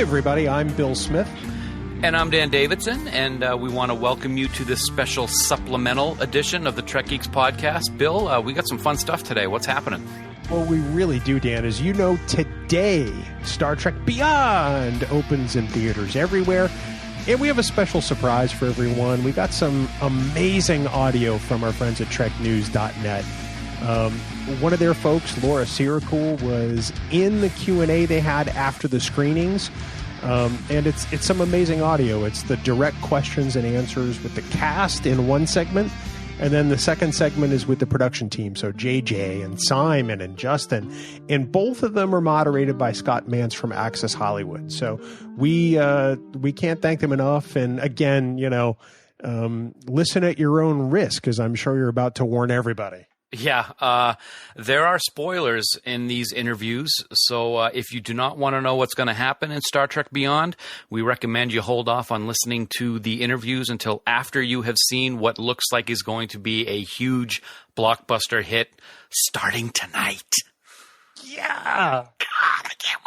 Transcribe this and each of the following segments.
Hey, everybody, I'm Bill Smith. And I'm Dan Davidson, and we want to welcome you to this special supplemental edition of the Trek Geeks podcast. Bill, we got some fun stuff today. What's happening? Well, we really do, Dan. As you know, today, Star Trek Beyond opens in theaters everywhere. And we have a special surprise for everyone. We got some amazing audio from our friends at treknews.net. One of their folks, Laura Sirikul, was in the Q&A they had after the screenings. And it's some amazing audio. It's the direct questions and answers with the cast in one segment. And then the second segment is with the production team. So JJ and Simon and Justin. And both of them are moderated by Scott Mantz from Access Hollywood. So we can't thank them enough. And again, listen at your own risk, because I'm sure you're about to warn everybody. Yeah, there are spoilers in these interviews, so if you do not want to know what's going to happen in Star Trek Beyond, we recommend you hold off on listening to the interviews until after you have seen what looks like is going to be a huge blockbuster hit starting tonight. Yeah! God, I can't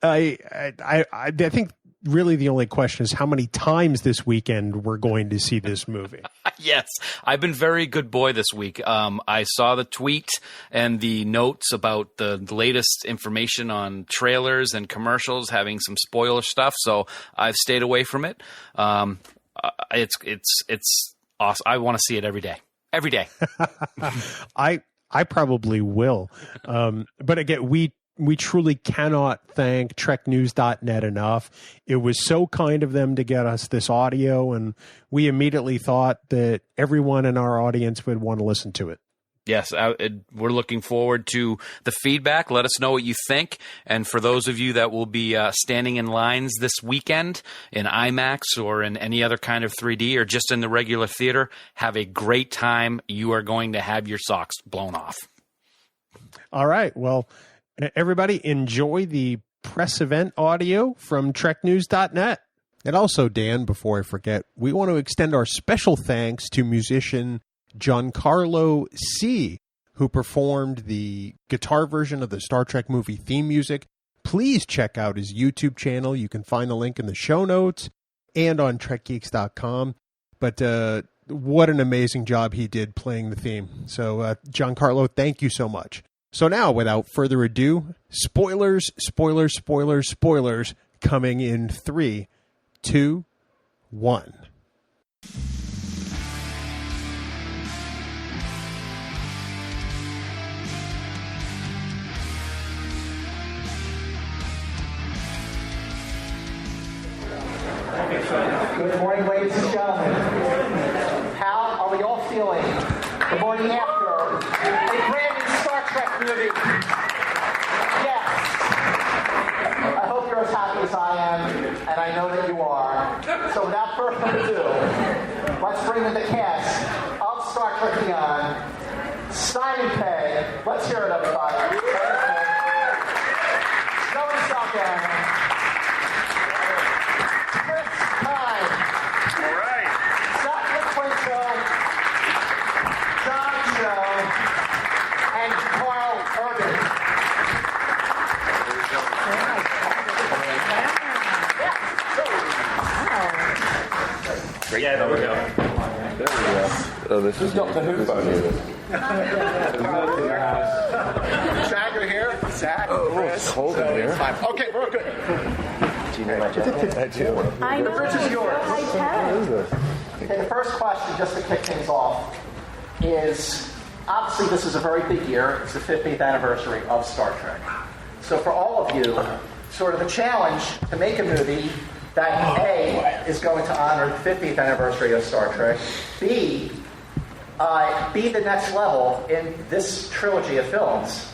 wait! I think really the only question is how many times this weekend we're going to see this movie. Yes, I've been very good boy this week. I saw the tweet and the notes about the latest information on trailers and commercials having some spoiler stuff, so I've stayed away from it. It's awesome. I want to see it every day. Every day. I probably will. But again, we truly cannot thank treknews.net enough. It was so kind of them to get us this audio, and we immediately thought that everyone in our audience would want to listen to it. Yes, we're looking forward to the feedback. Let us know what you think. And for those of you that will be standing in lines this weekend in IMAX or in any other kind of 3D or just in the regular theater, have a great time. You are going to have your socks blown off. All right. Well, everybody, enjoy the press event audio from treknews.net. And also, Dan, before I forget, we want to extend our special thanks to musician Giancarlo C, who performed the guitar version of the Star Trek movie theme music. Please check out his YouTube channel. You can find the link in the show notes and on trekgeeks.com. But what an amazing job he did playing the theme. So, Giancarlo, thank you so much. So now, without further ado, spoilers coming in 3, 2, 1. Good morning, ladies and gentlemen. How are we all feeling the morning after a brand new Star Trek movie? Yes. I hope you're as happy as I am, and I know that you are. So without further ado, let's bring in the cast of Star Trek Beyond. Simon Pegg. Let's hear it, everybody. Show himself down. Zachary Quinto, Jung, and Karl Urban. Yeah, there we go. There we go. Oh, this is Doctor Who phone. Zach, you're here. Zach, it's cold in here. Okay, we're good. Do you know my jacket? I do. I know. The bridge is yours. Okay, the first question, just to kick things off, is obviously this is a very big year. It's the 50th anniversary of Star Trek. So for all of you, sort of a challenge to make a movie that A, is going to honor the 50th anniversary of Star Trek, B, be the next level in this trilogy of films,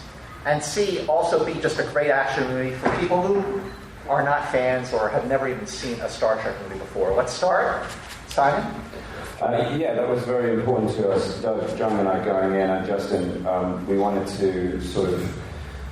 and C, also be just a great action movie for people who are not fans or have never even seen a Star Trek movie before. Let's start. Simon? Yeah, that was very important to us. Doug, Jung and I going in, and Justin, we wanted to sort of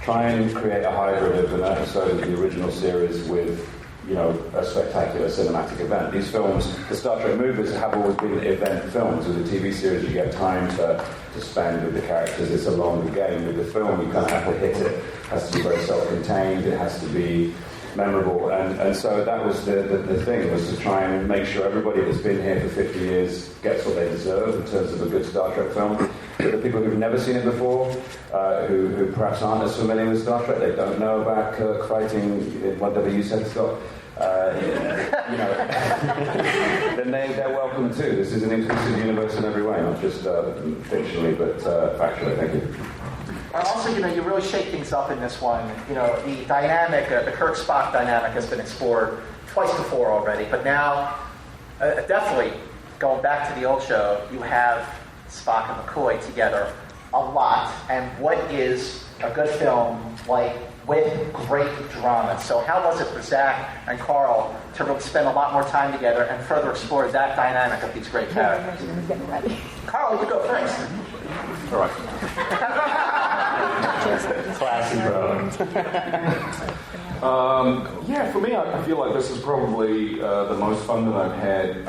try and create a hybrid of an episode of the original series with a spectacular cinematic event. These films, the Star Trek movies, have always been event films. With the TV series, you get time to spend with the characters. It's a longer game. With the film, you kind of have to hit it. It has to be very self-contained. It has to be memorable. And so that was the thing, was to try and make sure everybody that's been here for 50 years gets what they deserve in terms of a good Star Trek film. But the people who've never seen it before, who perhaps aren't as familiar with Star Trek, they don't know about Kirk fighting, whatever you said, Scott, then they're welcome too. This is an inclusive universe in every way, not just fictionally, but factually. Thank you. And also, you really shake things up in this one. The dynamic, the Kirk-Spock dynamic has been explored twice before already, but now, definitely, going back to the old show, you have Spock and McCoy together a lot. And what is a good film like with great drama? So how was it for Zach and Karl to really spend a lot more time together and further explore that dynamic of these great characters? Getting ready. Karl, you go first. All right. Classy, bro. For me, I feel like this is probably the most fun that I've had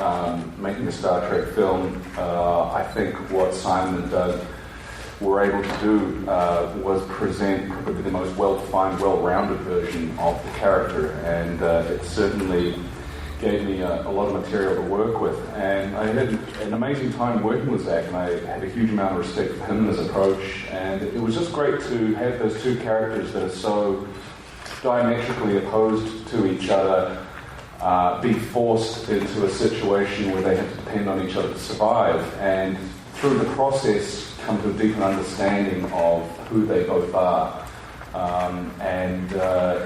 making a Star Trek film. I think what Simon and Doug were able to do was present probably the most well-defined, well-rounded version of the character, and it certainly gave me a lot of material to work with. And I had an amazing time working with Zach, and I had a huge amount of respect for him and his approach, and it was just great to have those two characters that are so diametrically opposed to each other be forced into a situation where they have to depend on each other to survive, and through the process come to a deeper understanding of who they both are.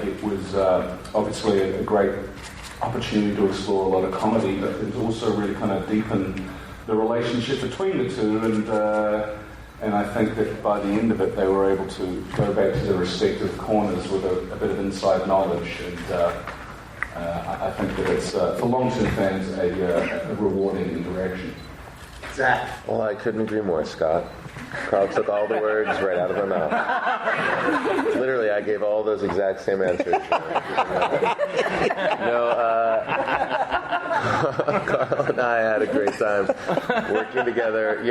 It was obviously a great opportunity to explore a lot of comedy, but it also really kind of deepened the relationship between the two, and I think that by the end of it they were able to go back to their respective corners with a bit of inside knowledge, and I think that it's, for long-term fans, a rewarding interaction. Zach. Well, I couldn't agree more, Scott. Karl took all the words right out of my mouth. Literally, I gave all those exact same answers. Karl and I had a great time working together.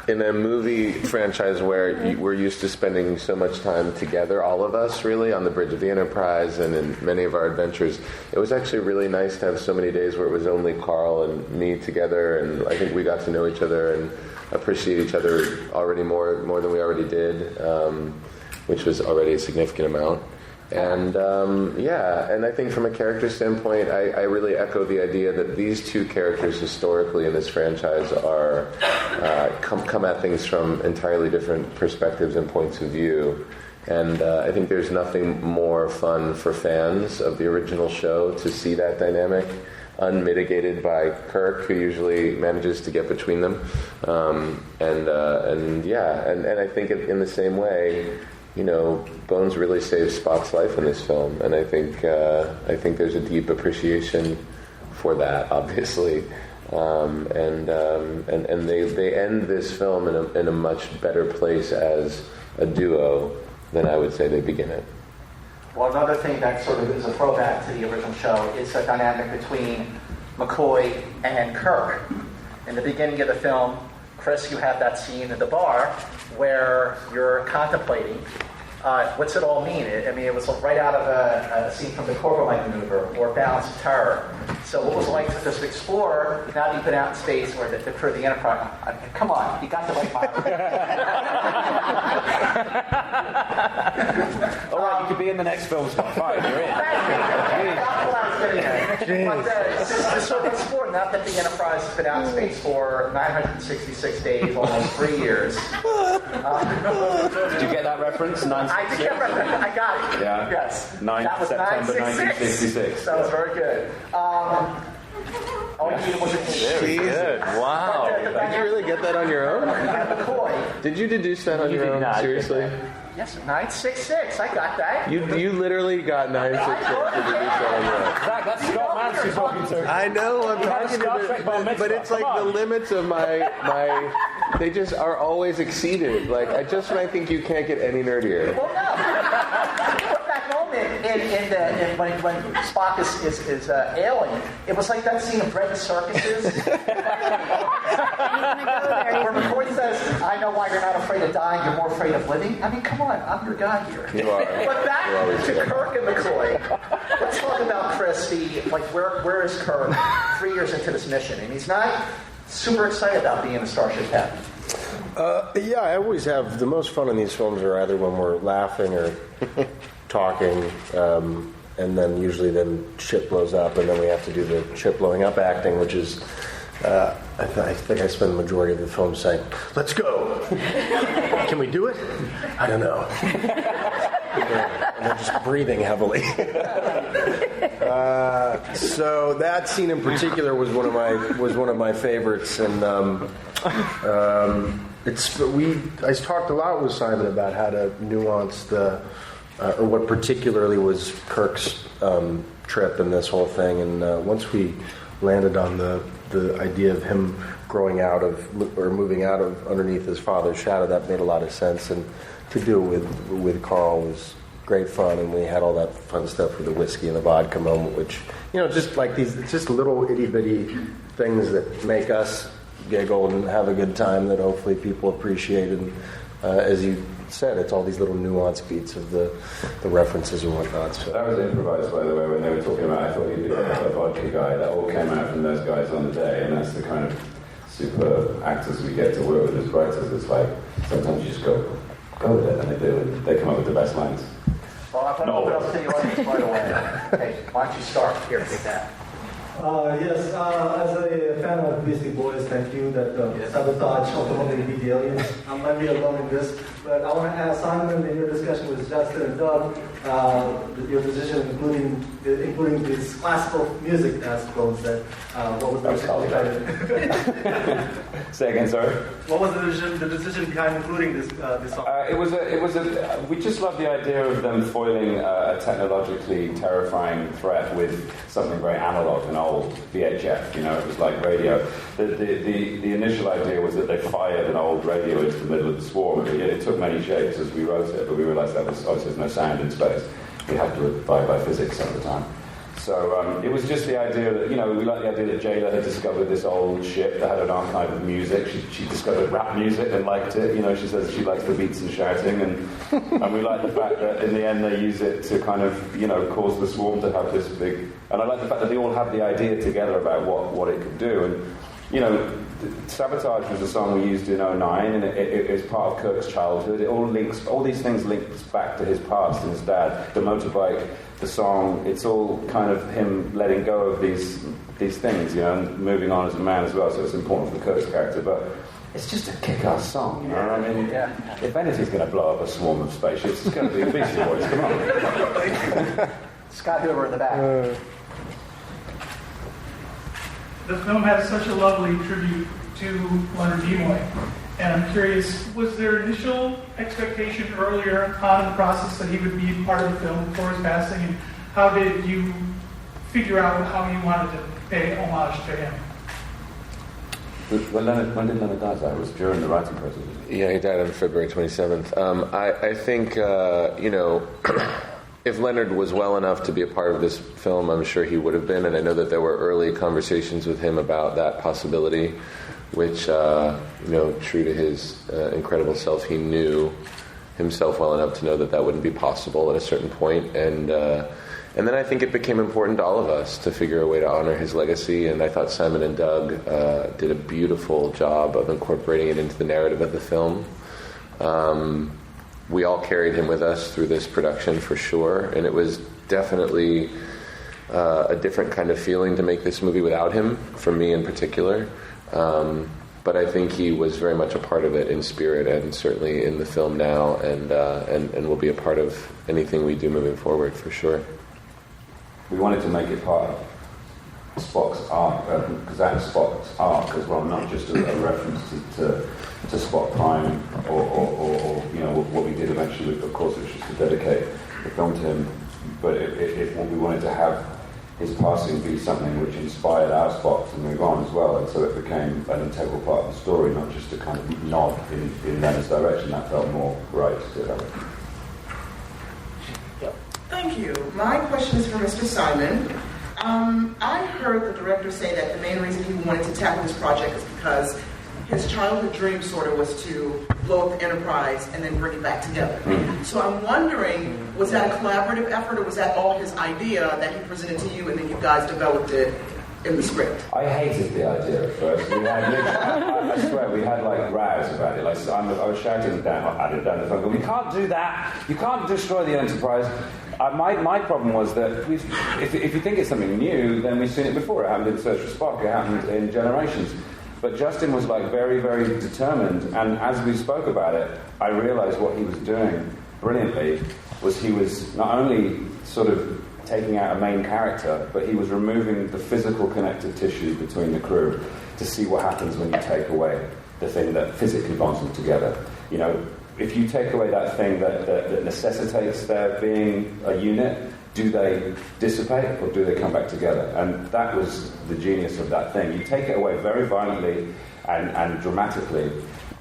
In a movie franchise where we're used to spending so much time together, all of us really, on the bridge of the Enterprise and in many of our adventures, it was actually really nice to have so many days where it was only Karl and me together, and I think we got to know each other and appreciate each other already more than we already did, which was already a significant amount. And and I think from a character standpoint, I really echo the idea that these two characters historically in this franchise are come at things from entirely different perspectives and points of view. And I think there's nothing more fun for fans of the original show to see that dynamic, unmitigated by Kirk, who usually manages to get between them. And I think in the same way, Bones really saves Spock's life in this film, and I think there's a deep appreciation for that, obviously, and they end this film in a much better place as a duo than I would say they begin it. Well, another thing that sort of is a throwback to the original show is the dynamic between McCoy and Kirk. In the beginning of the film, Chris, you have that scene in the bar where you're contemplating what's it all mean? It was right out of a scene from the Corbomite maneuver or Balance of Terror. So what was it like to just explore, now that you've been out in space where the crew of the Enterprise, come on, you got the right pilot. All right, you could be in the next film, Scott. Fine, you're in. That's what I was getting at. But to sort of explore, now that the Enterprise has been out in space for 966 days, almost 3 years. Did you get that reference? I did get reference. I got it. Yeah. Yes. That was September 1966. That was very good. Very good. Wow. Did you really get that on your own? McCoy. Did you deduce that on your own? Seriously? Yes, 966. I got that. You literally got 966 to deduce that on your own. That's Scott Mantz you're talking to. I know, I'm talking to but it's like the limits of my they just are always exceeded. Like, just when I think you can't get any nerdier. Well, no. Put that moment when Spock is ailing, it was like that scene of Bread and Circuses. Where McCoy says, "I know why you're not afraid of dying. You're more afraid of living." I mean, come on, I'm your guy here. You are. But back to Kirk and McCoy. Let's talk about Chris. Where is Kirk 3 years into this mission? And he's not super excited about being a starship captain. Yeah, I always have the most fun in these films are either when we're laughing or talking, and then usually shit blows up, and then we have to do the shit blowing up acting, which is I think I spend the majority of the film saying, "Let's go." Can we do it? I don't know. And then just breathing heavily. So that scene in particular was one of my favorites, and I talked a lot with Simon about how to nuance or what particularly was Kirk's trip in this whole thing, and once we landed on the idea of him growing out of or moving out of underneath his father's shadow, that made a lot of sense, and to do it with Karl was great fun, and we had all that fun stuff with the whiskey and the vodka moment, which, just like these, it's just little itty-bitty things that make us giggle and have a good time that hopefully people appreciate. And as you said, it's all these little nuanced beats of the references and whatnot. So. That was improvised, by the way, when they were talking about, I thought you'd be a vodka guy. That all came out from those guys on the day, and that's the kind of super actors we get to work with as writers. It's like, sometimes you just go with it, and they do, and they come up with the best lines. Well, I'm going to open up to the audience right away. Hey, why don't you start? Here, take that. Yes, as a fan of Beastie Boys, thank you that Sabotage ultimately beat the aliens. I might be alone in this, but I want to ask Simon, in your discussion with Justin and Doug, your decision including this classical music, I suppose, that what was the decision behind it? Say again, sorry? What was the decision behind including this song? We just love the idea of them foiling a technologically terrifying threat with something very analog and old, VHF, it was like radio. The initial idea was that they fired an old radio into the middle of the swarm. It took many shapes as we wrote it, but we realized that was obviously there's no sound in space. We had to abide by physics at the time. So it was just the idea that, we like the idea that Jayla had discovered this old ship that had an archive of music. She discovered rap music and liked it. She says she likes the beats and shouting. And we like the fact that in the end they use it to kind of, cause the swarm to have this big... And I like the fact that they all had the idea together about what it could do. And, Sabotage was a song we used in 2009, and it is part of Kirk's childhood. It all these things links back to his past and his dad. The motorbike, the song, it's all kind of him letting go of these things, and moving on as a man as well, so it's important for Kirk's character. But it's just a kick-ass song, I mean, if anything's going to blow up a swarm of spaceships, it's going to be the Beastie Boys, come on. Scott Hoover in the back. The film has such a lovely tribute to Leonard Nimoy, and I'm curious, was there initial expectation earlier on in the process that he would be part of the film before his passing, and how did you figure out how you wanted to pay homage to him? When did Leonard die? It was during the writing process. Yeah, he died on February 27th. I think, if Leonard was well enough to be a part of this film, I'm sure he would have been, and I know that there were early conversations with him about that possibility, which, true to his incredible self, he knew himself well enough to know that wouldn't be possible at a certain point, and then I think it became important to all of us to figure a way to honor his legacy, and I thought Simon and Doug did a beautiful job of incorporating it into the narrative of the film. We all carried him with us through this production for sure, and it was definitely a different kind of feeling to make this movie without him, for me in particular. But I think he was very much a part of it in spirit and certainly in the film now, and will be a part of anything we do moving forward for sure. We wanted to make it part of Spock's arc, because that's Spock's arc as well, not just a reference to Spock Prime or what we did eventually, of course, which was to dedicate the film to him. But we wanted to have his passing be something which inspired our Spock to move on as well, and so it became an integral part of the story, not just a kind of nod in Leonard's direction. That felt more right to that. Thank Thank you. My question is for Mr. Simon. I heard the director say that the main reason he wanted to tackle this project is because his childhood dream sort of was to blow up the Enterprise and then bring it back together. So I'm wondering, was that a collaborative effort, or was that all his idea that he presented to you and then you guys developed it in the script? I hated the idea at first. We had, I swear, we had like rows about it. Like I was shouting down at the phone, going, "We can't do that. You can't destroy the Enterprise." My problem was that if you think it's something new, then we've seen it before. It happened in Search for Spock. It happened in Generations. But Justin was like very, very determined, and as we spoke about it, I realized what he was doing brilliantly was he was not only sort of taking out a main character, but he was removing the physical connective tissue between the crew to see what happens when you take away the thing that physically bonds them together. You know, if you take away that thing that necessitates their being a unit, do they dissipate or do they come back together? And that was the genius of that thing. You take it away very violently and dramatically,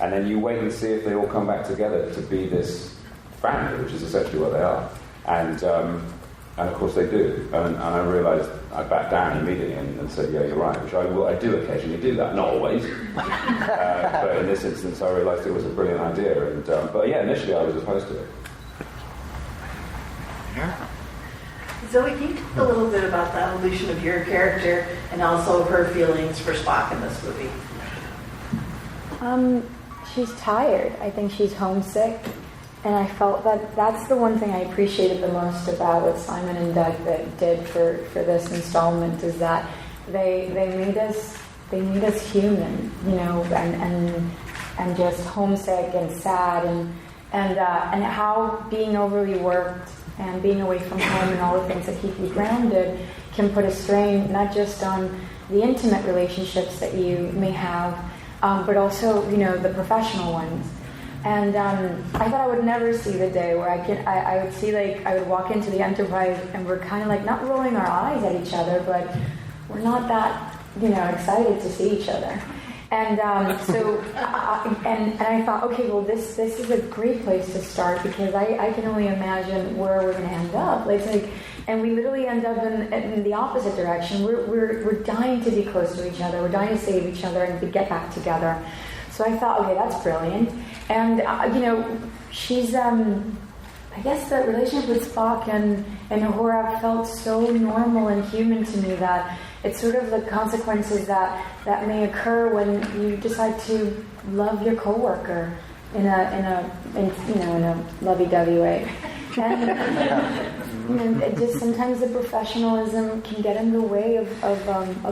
and then you wait and see if they all come back together to be this family, which is essentially what they are. And of course they do. And I realised I backed down immediately and said, yeah, you're right, which I do occasionally do that, not always. But in this instance, I realised it was a brilliant idea. And but yeah, initially I was opposed to it. Yeah. Zoe, can you talk a little bit about the evolution of your character and also her feelings for Spock in this movie? She's tired. I think she's homesick. And I felt that that's the one thing I appreciated the most about what Simon and Doug did for this installment is that they made us human, you know, and just homesick and sad and how being overly worked and being away from home and all the things that keep you grounded can put a strain not just on the intimate relationships that you may have, but also, you know, the professional ones. And I thought I would never see the day where I would see, like, I would walk into the Enterprise and we're kind of like not rolling our eyes at each other, but we're not that, you know, excited to see each other. And so I thought, okay, well, this is a great place to start because I can only imagine where we're going to end up. It's like, and we literally end up in the opposite direction. We're dying to be close to each other. We're dying to save each other and to get back together. So I thought, okay, that's brilliant. And you know, she's I guess the relationship with Spock and Uhura felt so normal and human to me that it's sort of the consequences that may occur when you decide to love your coworker in a lovey-dovey way. And it just sometimes the professionalism can get in the way of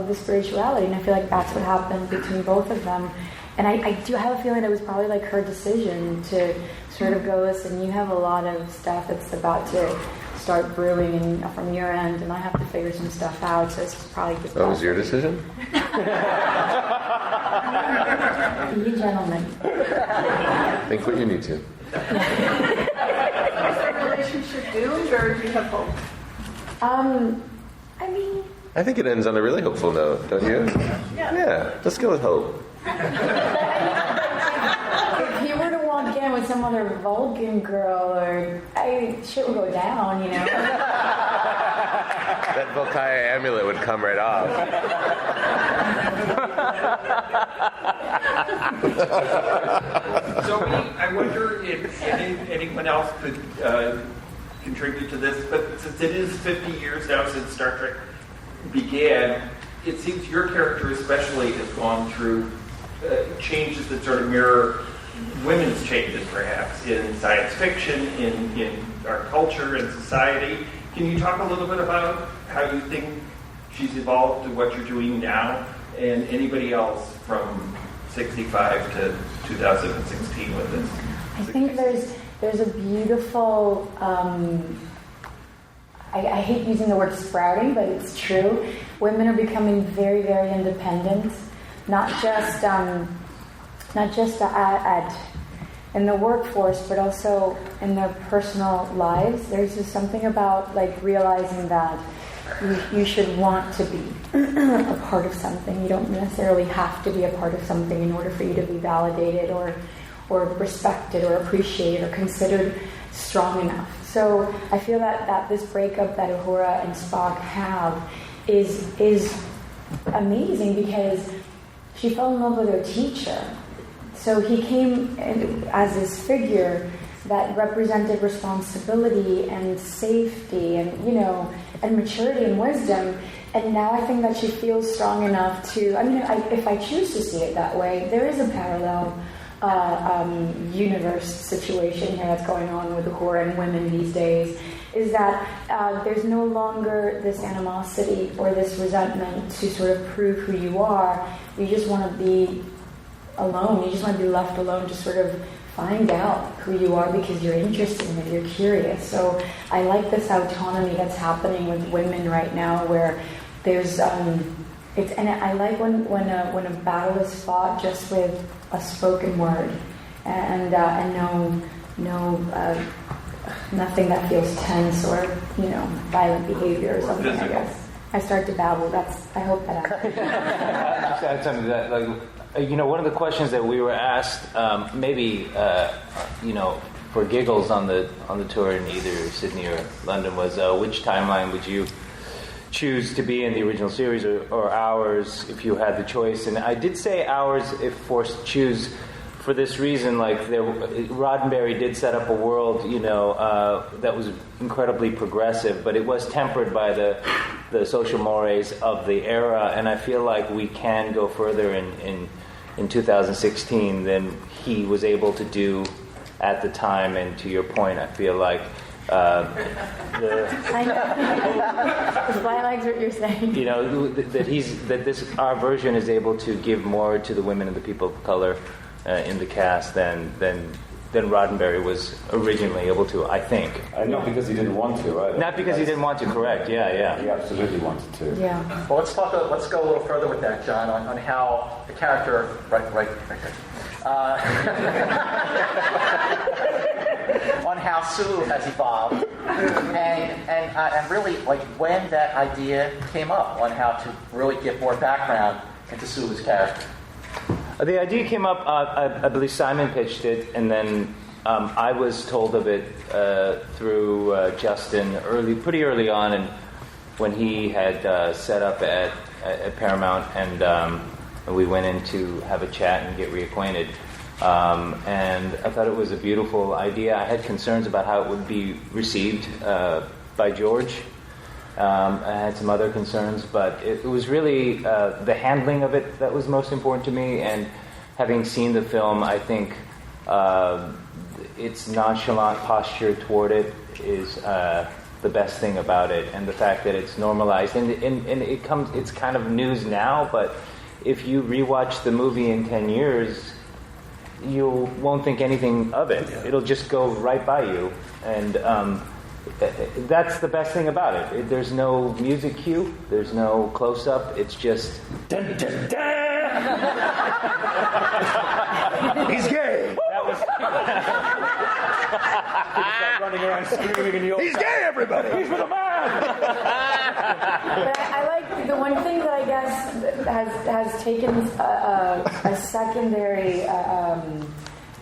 the spirituality, and I feel like that's what happened between both of them. And I do have a feeling it was probably like her decision to sort of go, listen, you have a lot of stuff that's about to start brewing from your end, and I have to figure some stuff out, so it's probably just... That was your decision? You gentlemen. Think what you need to. Is the relationship doomed, or do you have hope? I mean... I think it ends on a really hopeful note, don't you? Yeah, let's go with hope. If he were to walk in with some other Vulcan girl, or shit would go down, you know. That Volkaya amulet would come right off. So I wonder if anyone else could contribute to this, but since it is 50 years now since Star Trek began, it seems your character especially has gone through changes that sort of mirror women's changes, perhaps, in science fiction, in our culture and society. Can you talk a little bit about how you think she's evolved to what you're doing now, and anybody else from 65 to 2016 with this? I think there's a beautiful... I hate using the word sprouting, but it's true. Women are becoming very, very independent, not just in the workforce, but also in their personal lives. There's just something about like realizing that you should want to be a part of something. You don't necessarily have to be a part of something in order for you to be validated or respected or appreciated or considered strong enough. So I feel that this breakup that Uhura and Spock have is amazing because she fell in love with her teacher. So he came as this figure that represented responsibility and safety and, and maturity and wisdom. And now I think that she feels strong enough to, if I choose to see it that way, there is a parallel universe situation here that's going on with Uhura and women these days, is that there's no longer this animosity or this resentment to sort of prove who you are. You just want to be alone. You just want to be left alone to sort of find out who you are because you're interested in it, you're curious. So I like this autonomy that's happening with women right now, where there's and I like when a battle is fought just with a spoken word and nothing that feels tense or violent behavior or something. I guess I start to babble. I hope that happens. Just add something to that. One of the questions that we were asked, for giggles on the tour in either Sydney or London, was which timeline would you choose to be in, the original series or ours, if you had the choice? And I did say ours if forced to choose, for this reason. Roddenberry did set up a world, that was incredibly progressive, but it was tempered by the social mores of the era, and I feel like we can go further in 2016 than he was able to do at the time. And to your point, I feel like I know. That's why I like what you're saying. Our version is able to give more to the women and the people of color in the cast than Roddenberry was originally able to, I think. And not because he didn't want to, right? Not because he didn't want to, correct, yeah. He absolutely wanted to. Yeah. Well, let's go a little further with that, John, on how the character, right there. On how Sulu has evolved, and really when that idea came up on how to really give more background into Sulu's character. The idea came up, I believe Simon pitched it, and then I was told of it through Justin pretty early on, and when he had set up at Paramount, and we went in to have a chat and get reacquainted. And I thought it was a beautiful idea. I had concerns about how it would be received by George. I had some other concerns, but it was really the handling of it that was most important to me. And having seen the film, I think its nonchalant posture toward it is the best thing about it, and the fact that it's normalized. And it's kind of news now, but if you rewatch the movie in 10 years, you won't think anything of it. It'll just go right by you, and that's the best thing about it. There's no music cue, there's no close-up, it's just dun, dun, dun. He's gay. That was running around screaming in York. He's gay, everybody. He's with a man. But I like the one thing that I guess has taken a secondary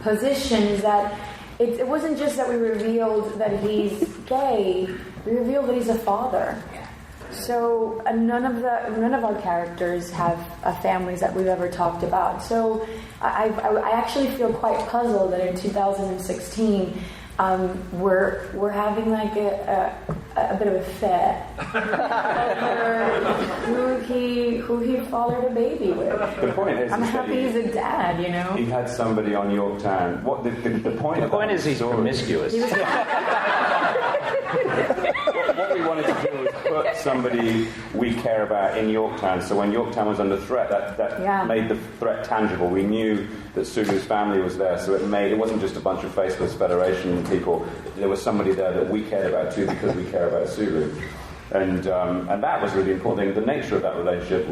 position is that it wasn't just that we revealed that he's gay. We revealed that he's a father. So none of our characters have families that we've ever talked about. So I actually feel quite puzzled that in 2016 we're having like a bit of a fit over who he fathered a baby with. The point is, I'm happy he's a dad, He had somebody on Yorktown. What the point? The point is he's promiscuous. What we wanted to do was put somebody we care about in Yorktown. So when Yorktown was under threat, that made the threat tangible. We knew that Sulu's family was there, so it wasn't just a bunch of faceless Federation people. There was somebody there that we cared about too, because we care about Sulu. And that was really important. The nature of that relationship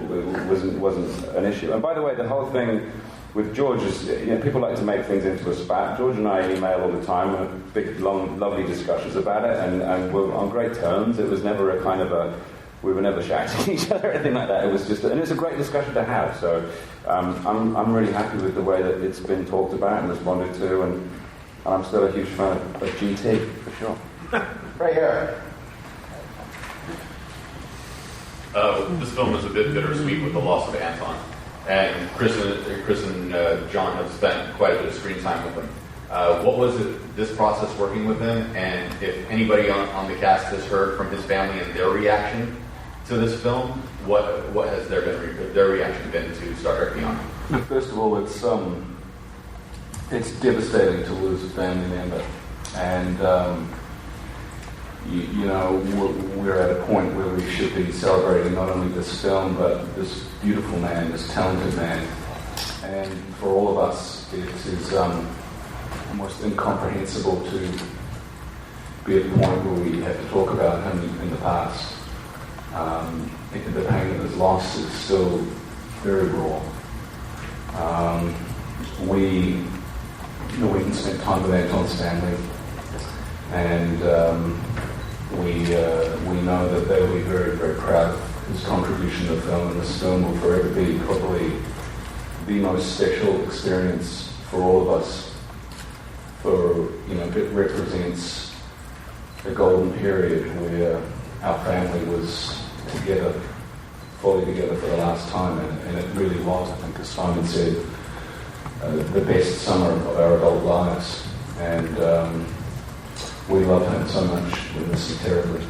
wasn't an issue. And by the way, the whole thing with George is, people like to make things into a spat. George and I email all the time. We have big, long, lovely discussions about it, and we're on great terms. It was never a kind of we were never shouting at each other or anything like that. It was just, and it's a great discussion to have. So I'm really happy with the way that it's been talked about and responded to, and And I'm still a huge fan of GT, for sure. Right here. This film is a bit bittersweet with the loss of Anton. And Chris and John have spent quite a bit of screen time with him. What was this process working with him? And if anybody on the cast has heard from his family and their reaction to this film, what has their reaction been to Star Trek Beyond? First of all, it's devastating to lose a family member, and we're at a point where we should be celebrating not only this film but this beautiful man, this talented man. And for all of us, it is almost incomprehensible to be at the point where we have to talk about him in the past. The pain of his loss is still very raw. We can spend time with Anton's family, and we know that they will be very, very proud of his contribution to the film, and this film will forever be probably the most special experience for all of us. It represents a golden period where our family was together, fully together for the last time, and it really was, I think, as Simon said, the best summer of our adult lives. And we love him so much. We miss him terribly.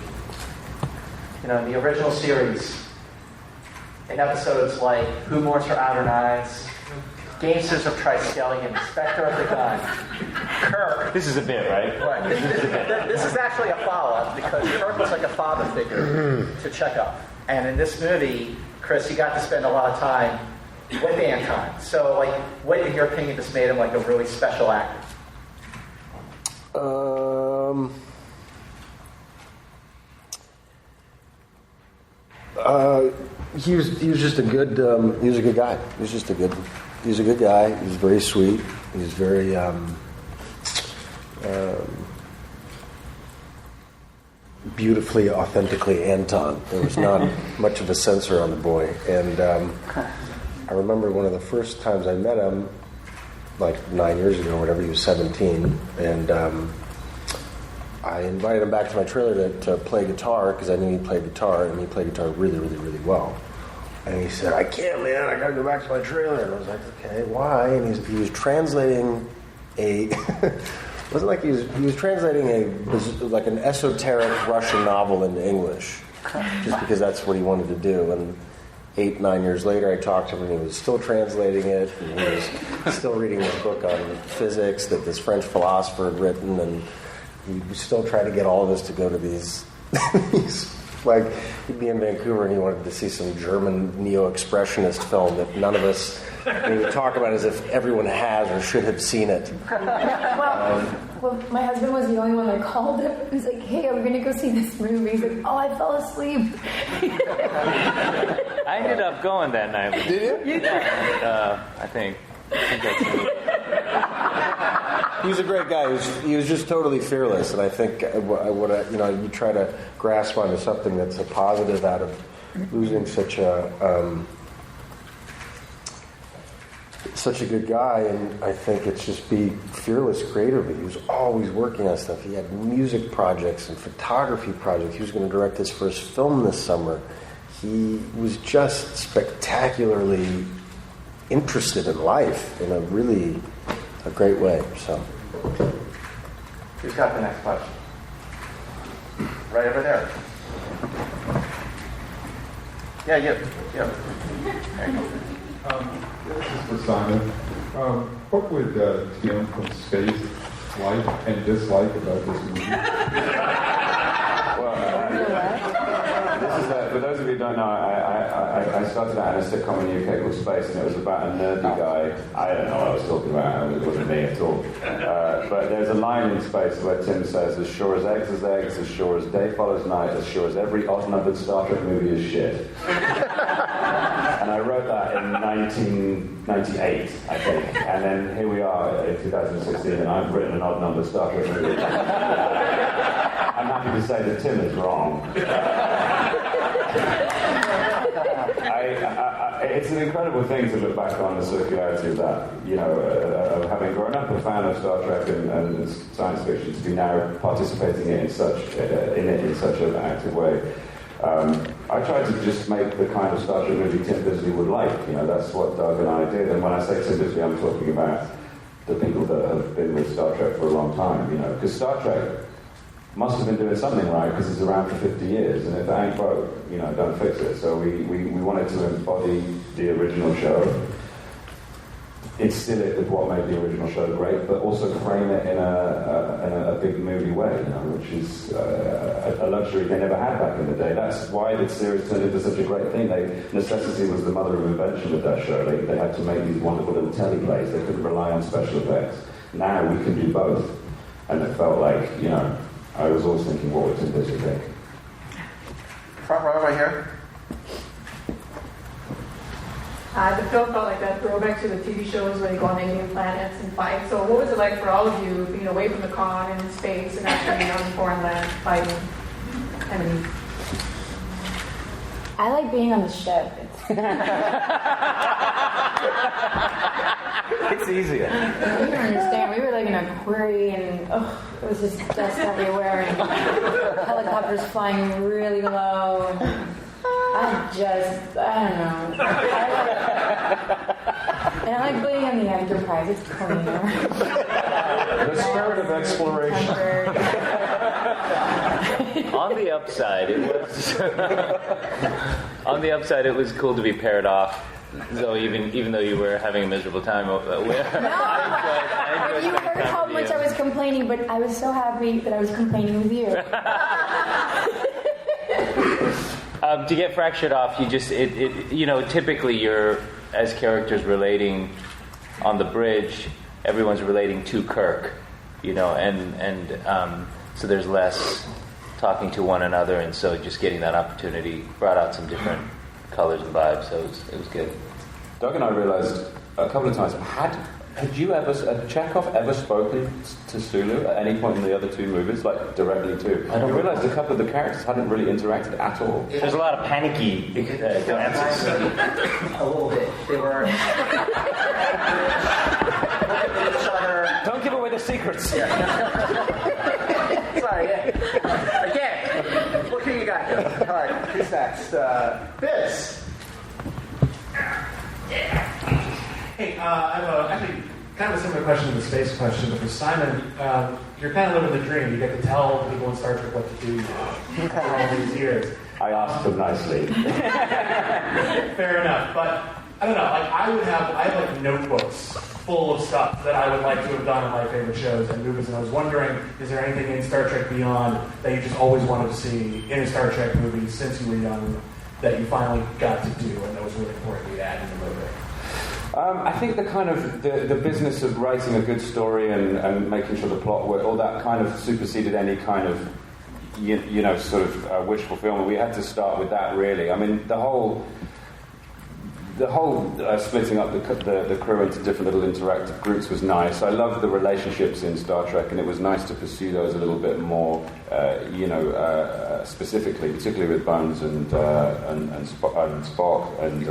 In the original series, in episodes like Who Mourns for Outer Knives, Gamesters of Triskelion, Spectre of the Gun, Kirk. This is a bit, right? Right. This is actually a follow-up because Kirk was like a father figure to Chekhov. And in this movie, Chris, you got to spend a lot of time with Anton. So, what, in your opinion, just made him like a really special actor? He was just a good. He was a good guy. He was a good guy. He was very sweet. He was very. Beautifully, authentically Anton. There was not much of a censor on the boy, and I remember one of the first times I met him, like 9 years ago, or whatever. He was 17, and I invited him back to my trailer to play guitar because I knew he played guitar, and he played guitar really, really, really well. And he said, "I can't, man. I got to go back to my trailer." And I was like, "Okay, why?" And he was translating a. It wasn't like he was translating an esoteric Russian novel into English, just because that's what he wanted to do. And 8-9 years later, I talked to him, and he was still translating it, and he was still reading this book on physics that this French philosopher had written, and he was still trying to get all of us to go to these like, he'd be in Vancouver, and he wanted to see some German neo-expressionist film that none of us. And he would talk about it as if everyone has or should have seen it. Well, my husband was the only one that called him. He was like, "Hey, are we going to go see this movie?" He's like, "Oh, I fell asleep." I ended up going that night. Did you? Yeah, I think that's me. He was a great guy. He was just totally fearless, and I think you try to grasp onto something that's a positive out of losing such a good guy, and I think it's just be fearless creatively. He was always working on stuff. He had music projects and photography projects. He was going to direct his first film this summer. He was just spectacularly interested in life in a great way. So, who's got the next question? Right over there. Yeah, you. There you go. This is for Simon. What would Tim from Space like and dislike about this movie? This is for those of you who don't know, I started out in a sitcom in the UK called Space, and it was about a nerdy guy. I don't know what I was talking about. It wasn't me at all. But there's a line in Space where Tim says, "As sure as eggs, as sure as day follows night, as sure as every odd-numbered Star Trek movie is shit." And I wrote that in 1998, I think. And then here we are in 2016, and I've written an odd-numbered Star Trek movie. I'm happy to say that Tim is wrong. It's an incredible thing to look back on the circularity of that, of having grown up a fan of Star Trek and science fiction, to be now participating in such an active way. I tried to just make the kind of Star Trek movie Tim Bisley would like. That's what Doug and I did. And when I say Tim Bisley, I'm talking about the people that have been with Star Trek for a long time. Because Star Trek must have been doing something right, because it's around for 50 years, and if it ain't broke, don't fix it. So we wanted to embody the original show, instill it with what made the original show great, but also frame it in a big movie way, which is a luxury they never had back in the day. That's why the series turned into such a great thing. Necessity was the mother of invention with that show. They had to make these wonderful little teleplays. They couldn't rely on special effects. Now we can do both, and it felt like, I was always thinking, what would Tim Bisley think? Front row right here. The film felt like that throwback to the TV shows where they go on alien planets and fight. So what was it like for all of you, being away from the con and space and actually on foreign land fighting enemies? I like being on the ship. It's easier. You don't understand. We were like in a quarry, and it was just dust everywhere, and helicopters flying really low. I don't know. And I like being on the Enterprise. It's cleaner. The spirit of exploration. On the upside, it was cool to be paired off. So even though you were having a miserable time, You heard how much I was complaining, but I was so happy that I was complaining with you. To get fractured off, you just typically you're, as characters relating on the bridge, everyone's relating to Kirk, and so there's less talking to one another, and so just getting that opportunity brought out some different colors and vibes, so it was good. Doug and I realized a couple of times, had Chekhov ever spoken to Sulu at any point in the other two movies, like directly to? I realized a couple of the characters hadn't really interacted at all. There's a lot of panicky glances. A little bit. They were each other. Don't give away the secrets. Sorry. Again, what can you got here? All right, who's next? Biz. Hey, I have actually kind of a similar question to the space question, but for Simon, you're kind of living the dream. You get to tell people in Star Trek what to do for all these years. I asked them nicely. Fair enough, but I don't know. Like I have like notebooks full of stuff that I would like to have done on my favorite shows and movies, and I was wondering, is there anything in Star Trek Beyond that you just always wanted to see in a Star Trek movie since you were young that you finally got to do and that was really important to add in the movie? I think the kind of the business of writing a good story and making sure the plot worked, all that kind of superseded any kind of sort of wish fulfillment. We had to start with that, really. I mean, the whole splitting up the crew into different little interactive groups was nice. I loved the relationships in Star Trek, and it was nice to pursue those a little bit more, specifically, particularly with Bones and Spock, and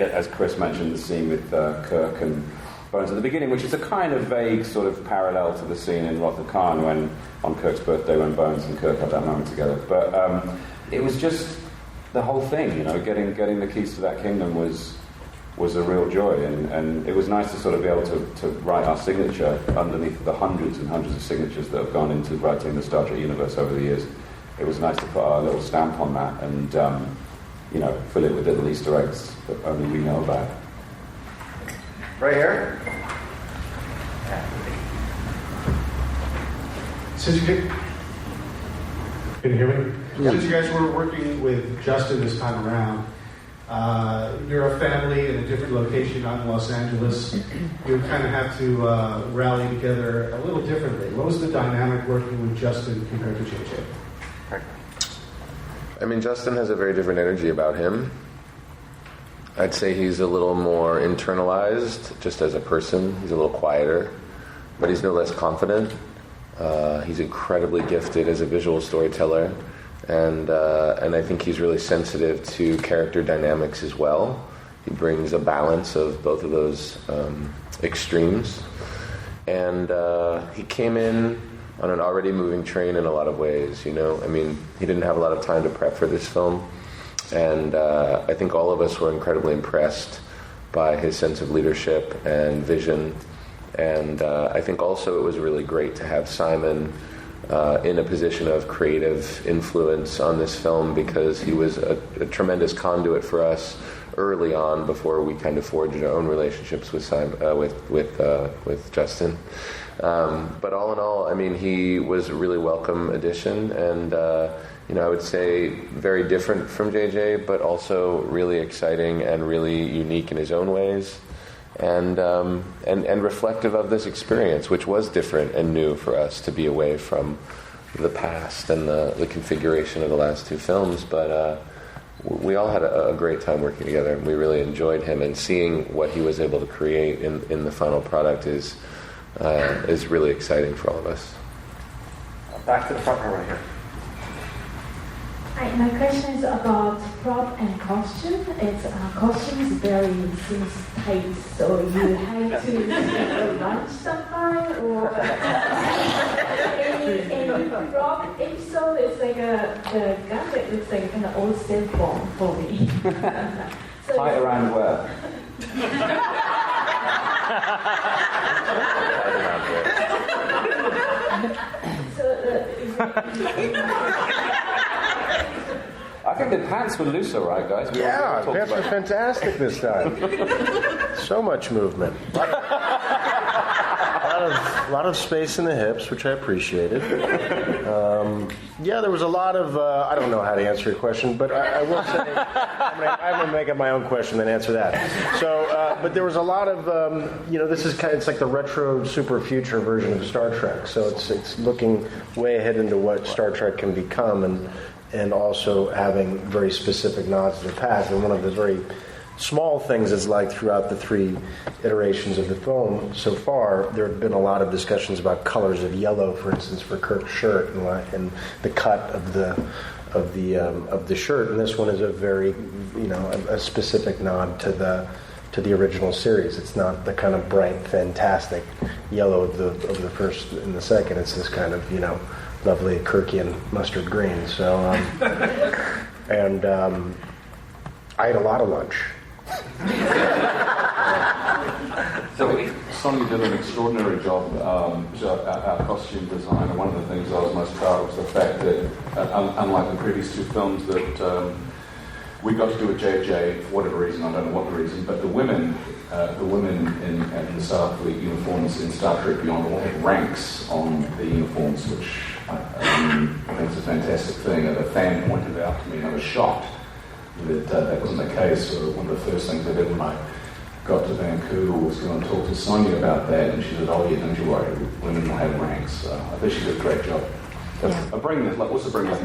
as Chris mentioned, the scene with Kirk and Bones at the beginning, which is a kind of vague sort of parallel to the scene in Wrath of Khan when on Kirk's birthday when Bones and Kirk had that moment together. But it was just the whole thing, getting the keys to that kingdom was a real joy, and it was nice to sort of be able to write our signature underneath the hundreds and hundreds of signatures that have gone into writing the Star Trek universe over the years. It was nice to put our little stamp on that and fill it with little Easter eggs that only we know about. Right here. Can you hear me? Yeah. Since you guys were working with Justin this time around, you're a family in a different location out in Los Angeles. You kind of have to rally together a little differently. What was the dynamic working with Justin compared to JJ? I mean, Justin has a very different energy about him. I'd say he's a little more internalized, just as a person. He's a little quieter, but he's no less confident. He's incredibly gifted as a visual storyteller, and I think he's really sensitive to character dynamics as well. He brings a balance of both of those extremes. And he came in on an already moving train in a lot of ways, you know. I mean, he didn't have a lot of time to prep for this film. And I think all of us were incredibly impressed by his sense of leadership and vision. And I think also it was really great to have Simon in a position of creative influence on this film, because he was a tremendous conduit for us early on before we kind of forged our own relationships with with Justin. But all in all, I mean, he was a really welcome addition, and you know, I would say very different from JJ, but also really exciting and really unique in his own ways, and reflective of this experience, which was different and new for us to be away from the past and the configuration of the last two films. But we all had a great time working together, and we really enjoyed him, and seeing what he was able to create in the final product is really exciting for all of us. Back to the front row right here. Hi, my question is about prop and costume. Costume is seems tight, so you have to lunch sometime, or any prop episode. It's like the gun that looks like an old cell phone for me. So tight around where? I think the pants were looser, right, guys? Yeah, the pants were fantastic this time. So much movement. A lot of space in the hips, which I appreciated. Yeah, there was a lot of... I don't know how to answer your question, but I will say... I'm going to make up my own question and answer that. So, but there was a lot of... you know, this is kind of... It's like the retro super future version of Star Trek. So it's looking way ahead into what Star Trek can become, and also having very specific nods to the past. And one of the very small things is, like, throughout the 3 iterations of the film so far, there have been a lot of discussions about colors of yellow, for instance, for Kirk's shirt, and the cut of the shirt. And this one is a very, you know, a specific nod to the original series. It's not the kind of bright, fantastic yellow of the first and the second. It's this kind of, you know, lovely Kirkian mustard green. So, and I ate a lot of lunch. So Sonia did an extraordinary job, our costume designer. One of the things I was most proud of was the fact that, unlike the previous 2 films, that we got to do a JJ for whatever reason, I don't know what the reason, but the women in the Starfleet uniforms in Star Trek Beyond all had ranks on the uniforms, which I think is a fantastic thing. A fan pointed out to me, and I was shocked that wasn't the case. So one of the first things I did when I got to Vancouver was going to talk to Sonia about that, and she said, "Oh yeah, don't you worry, women will have ranks." So I think she did a great job. Yeah. I bring this, also bring this,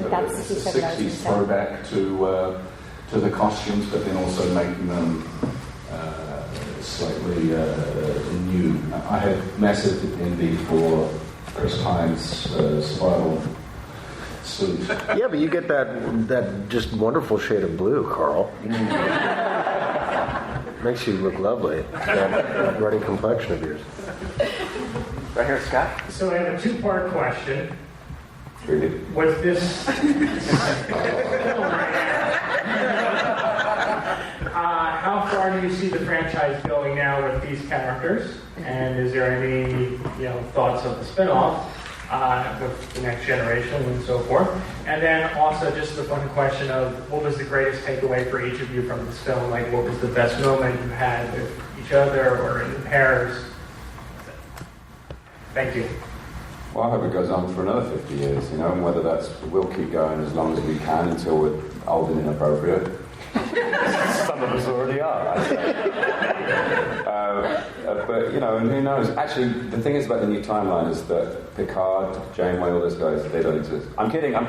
it's a 60s throwback to the costumes, but then also making them slightly new. I have massive envy for Chris Pine's survival suit. Yeah, but you get that just wonderful shade of blue, Carl. Makes you look lovely. That ruddy complexion of yours. Right here, Scott. So I have a 2-part question. Really? Was this... how far do you see the franchise going now with these characters? And is there any, thoughts of the spin-off with the next generation and so forth? And then also just the fun question of what was the greatest takeaway for each of you from this film? Like, what was the best moment you had with each other or in pairs? Thank you. Well, I hope it goes on for another 50 years, and whether we'll keep going as long as we can until we're old and inappropriate. Some of us already are, I say. But, and who knows? Actually, the thing is about the new timeline is that Picard, Janeway, all those guys, they don't exist. I'm kidding. Man,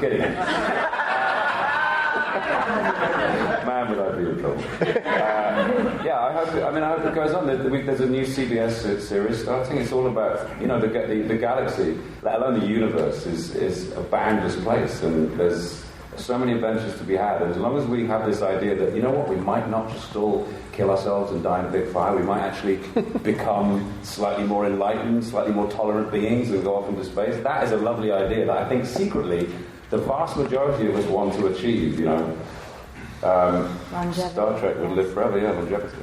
would I be in trouble. I hope it goes on. There's a new CBS series starting. It's all about, the galaxy, let alone the universe, is a boundless place, and there's so many adventures to be had, and as long as we have this idea that, you know what, we might not just all kill ourselves and die in a big fire, we might actually become slightly more enlightened, slightly more tolerant beings and go off into space. That is a lovely idea that I think secretly the vast majority of us want to achieve, you know. Star Trek would live forever, yeah, longevity.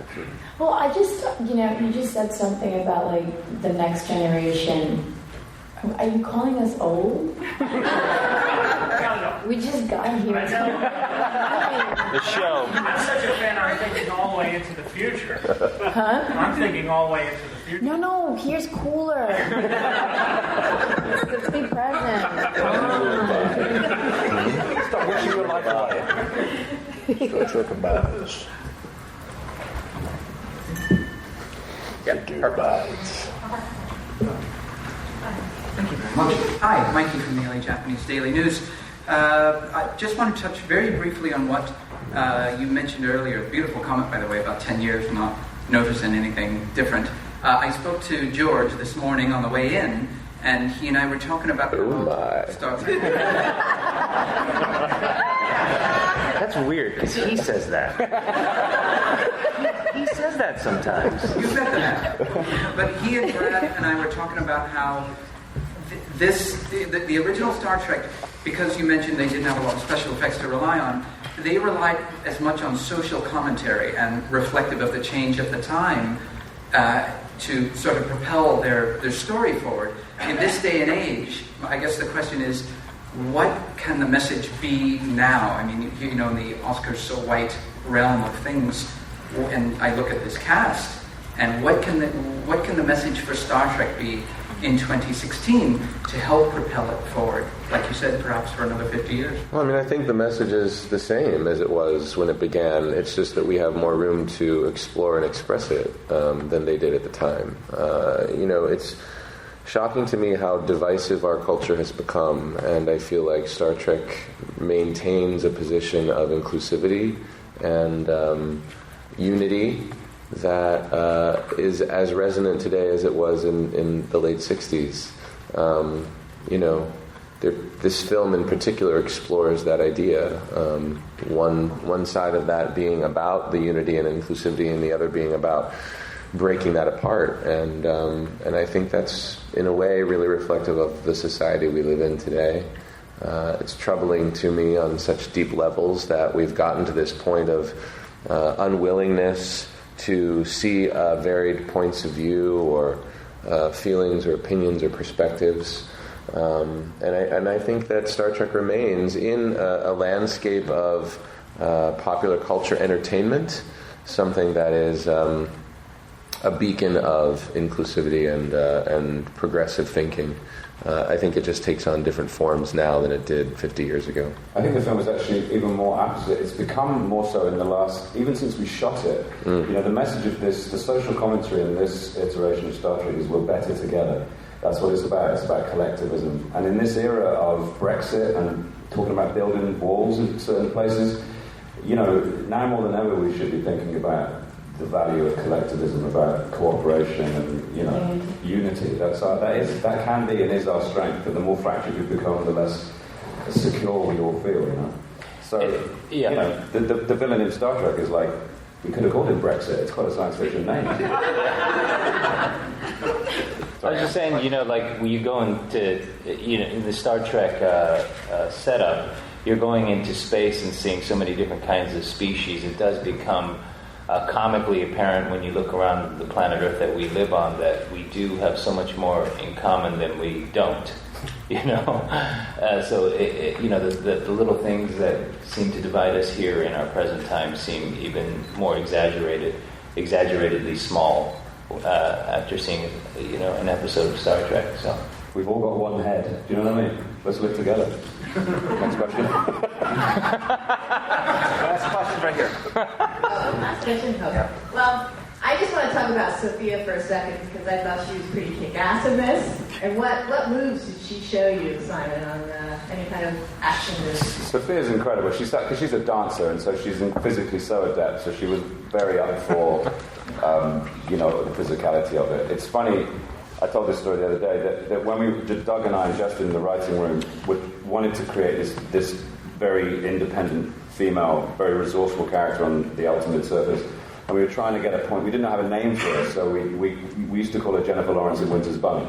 Well, I just, you just said something about, like, the next generation. Are you calling us old? We just got here. The show. I'm such a fan, I'm thinking all the way into the future. Huh? I'm thinking all the way into the future. No, here's cooler. Let's be present. Stop wishing your life away. Star Trek abides. Yep, abides. Thank you very much. Hi, Mikey from the LA Japanese Daily News. I just want to touch very briefly on what you mentioned earlier. Beautiful comment, by the way, about 10 years, not noticing anything different. I spoke to George this morning on the way in, and he and I were talking about Star Trek. That's weird, because he says that. He says that sometimes. You bet that. But he and Brad and I were talking about how the original Star Trek, because you mentioned they didn't have a lot of special effects to rely on, they relied as much on social commentary and reflective of the change of the time to sort of propel their story forward. In this day and age, I guess the question is, what can the message be now? I mean, in the Oscars so white realm of things, and I look at this cast, and what can the message for Star Trek be in 2016 to help propel it forward, like you said, perhaps for another 50 years? Well, I mean, I think the message is the same as it was when it began. It's just that we have more room to explore and express it than they did at the time. It's shocking to me how divisive our culture has become, and I feel like Star Trek maintains a position of inclusivity and unity that is as resonant today as it was in the late 60s. This film in particular explores that idea. One side of that being about the unity and inclusivity, and the other being about breaking that apart. And I think that's, in a way, really reflective of the society we live in today. It's troubling to me on such deep levels that we've gotten to this point of unwillingness to see varied points of view or feelings or opinions or perspectives. And I think that Star Trek remains in a landscape of popular culture entertainment, something that is a beacon of inclusivity and progressive thinking. I think it just takes on different forms now than it did 50 years ago. I think the film is actually even more opposite. It's become more so in the last, even since we shot it. The message of this, the social commentary in this iteration of Star Trek is we're better together. That's what it's about. It's about collectivism. And in this era of Brexit and talking about building walls in certain places, now more than ever we should be thinking about the value of collectivism, about cooperation and unity. That can be and is our strength. But the more fractured we become, the less secure we all feel. So the villain in Star Trek is like, we could have called it Brexit. It's quite a science fiction name. I was just saying, like when you go into, in the Star Trek setup, you're going into space and seeing so many different kinds of species. It does become comically apparent when you look around the planet Earth that we live on that we do have so much more in common than we don't. So the little things that seem to divide us here in our present time seem even more exaggeratedly small after seeing an episode of Star Trek. So we've all got one head. Do you know what I mean? Let's live together. Next question. Last question right here. Last question. Okay. Well, I just want to talk about Sophia for a second because I thought she was pretty kick-ass in this. And what moves did she show you, Simon, on any kind of action moves? Sophia's incredible. Because she's a dancer, and so she's physically so adept. So she was very up for, the physicality of it. It's funny. I told this story the other day that when Doug and I and Justin in the writing room wanted to create this very independent female, very resourceful character on the ultimate surface. And we were trying to get a point. We didn't have a name for her, so we used to call her Jennifer Lawrence in Winter's Bone.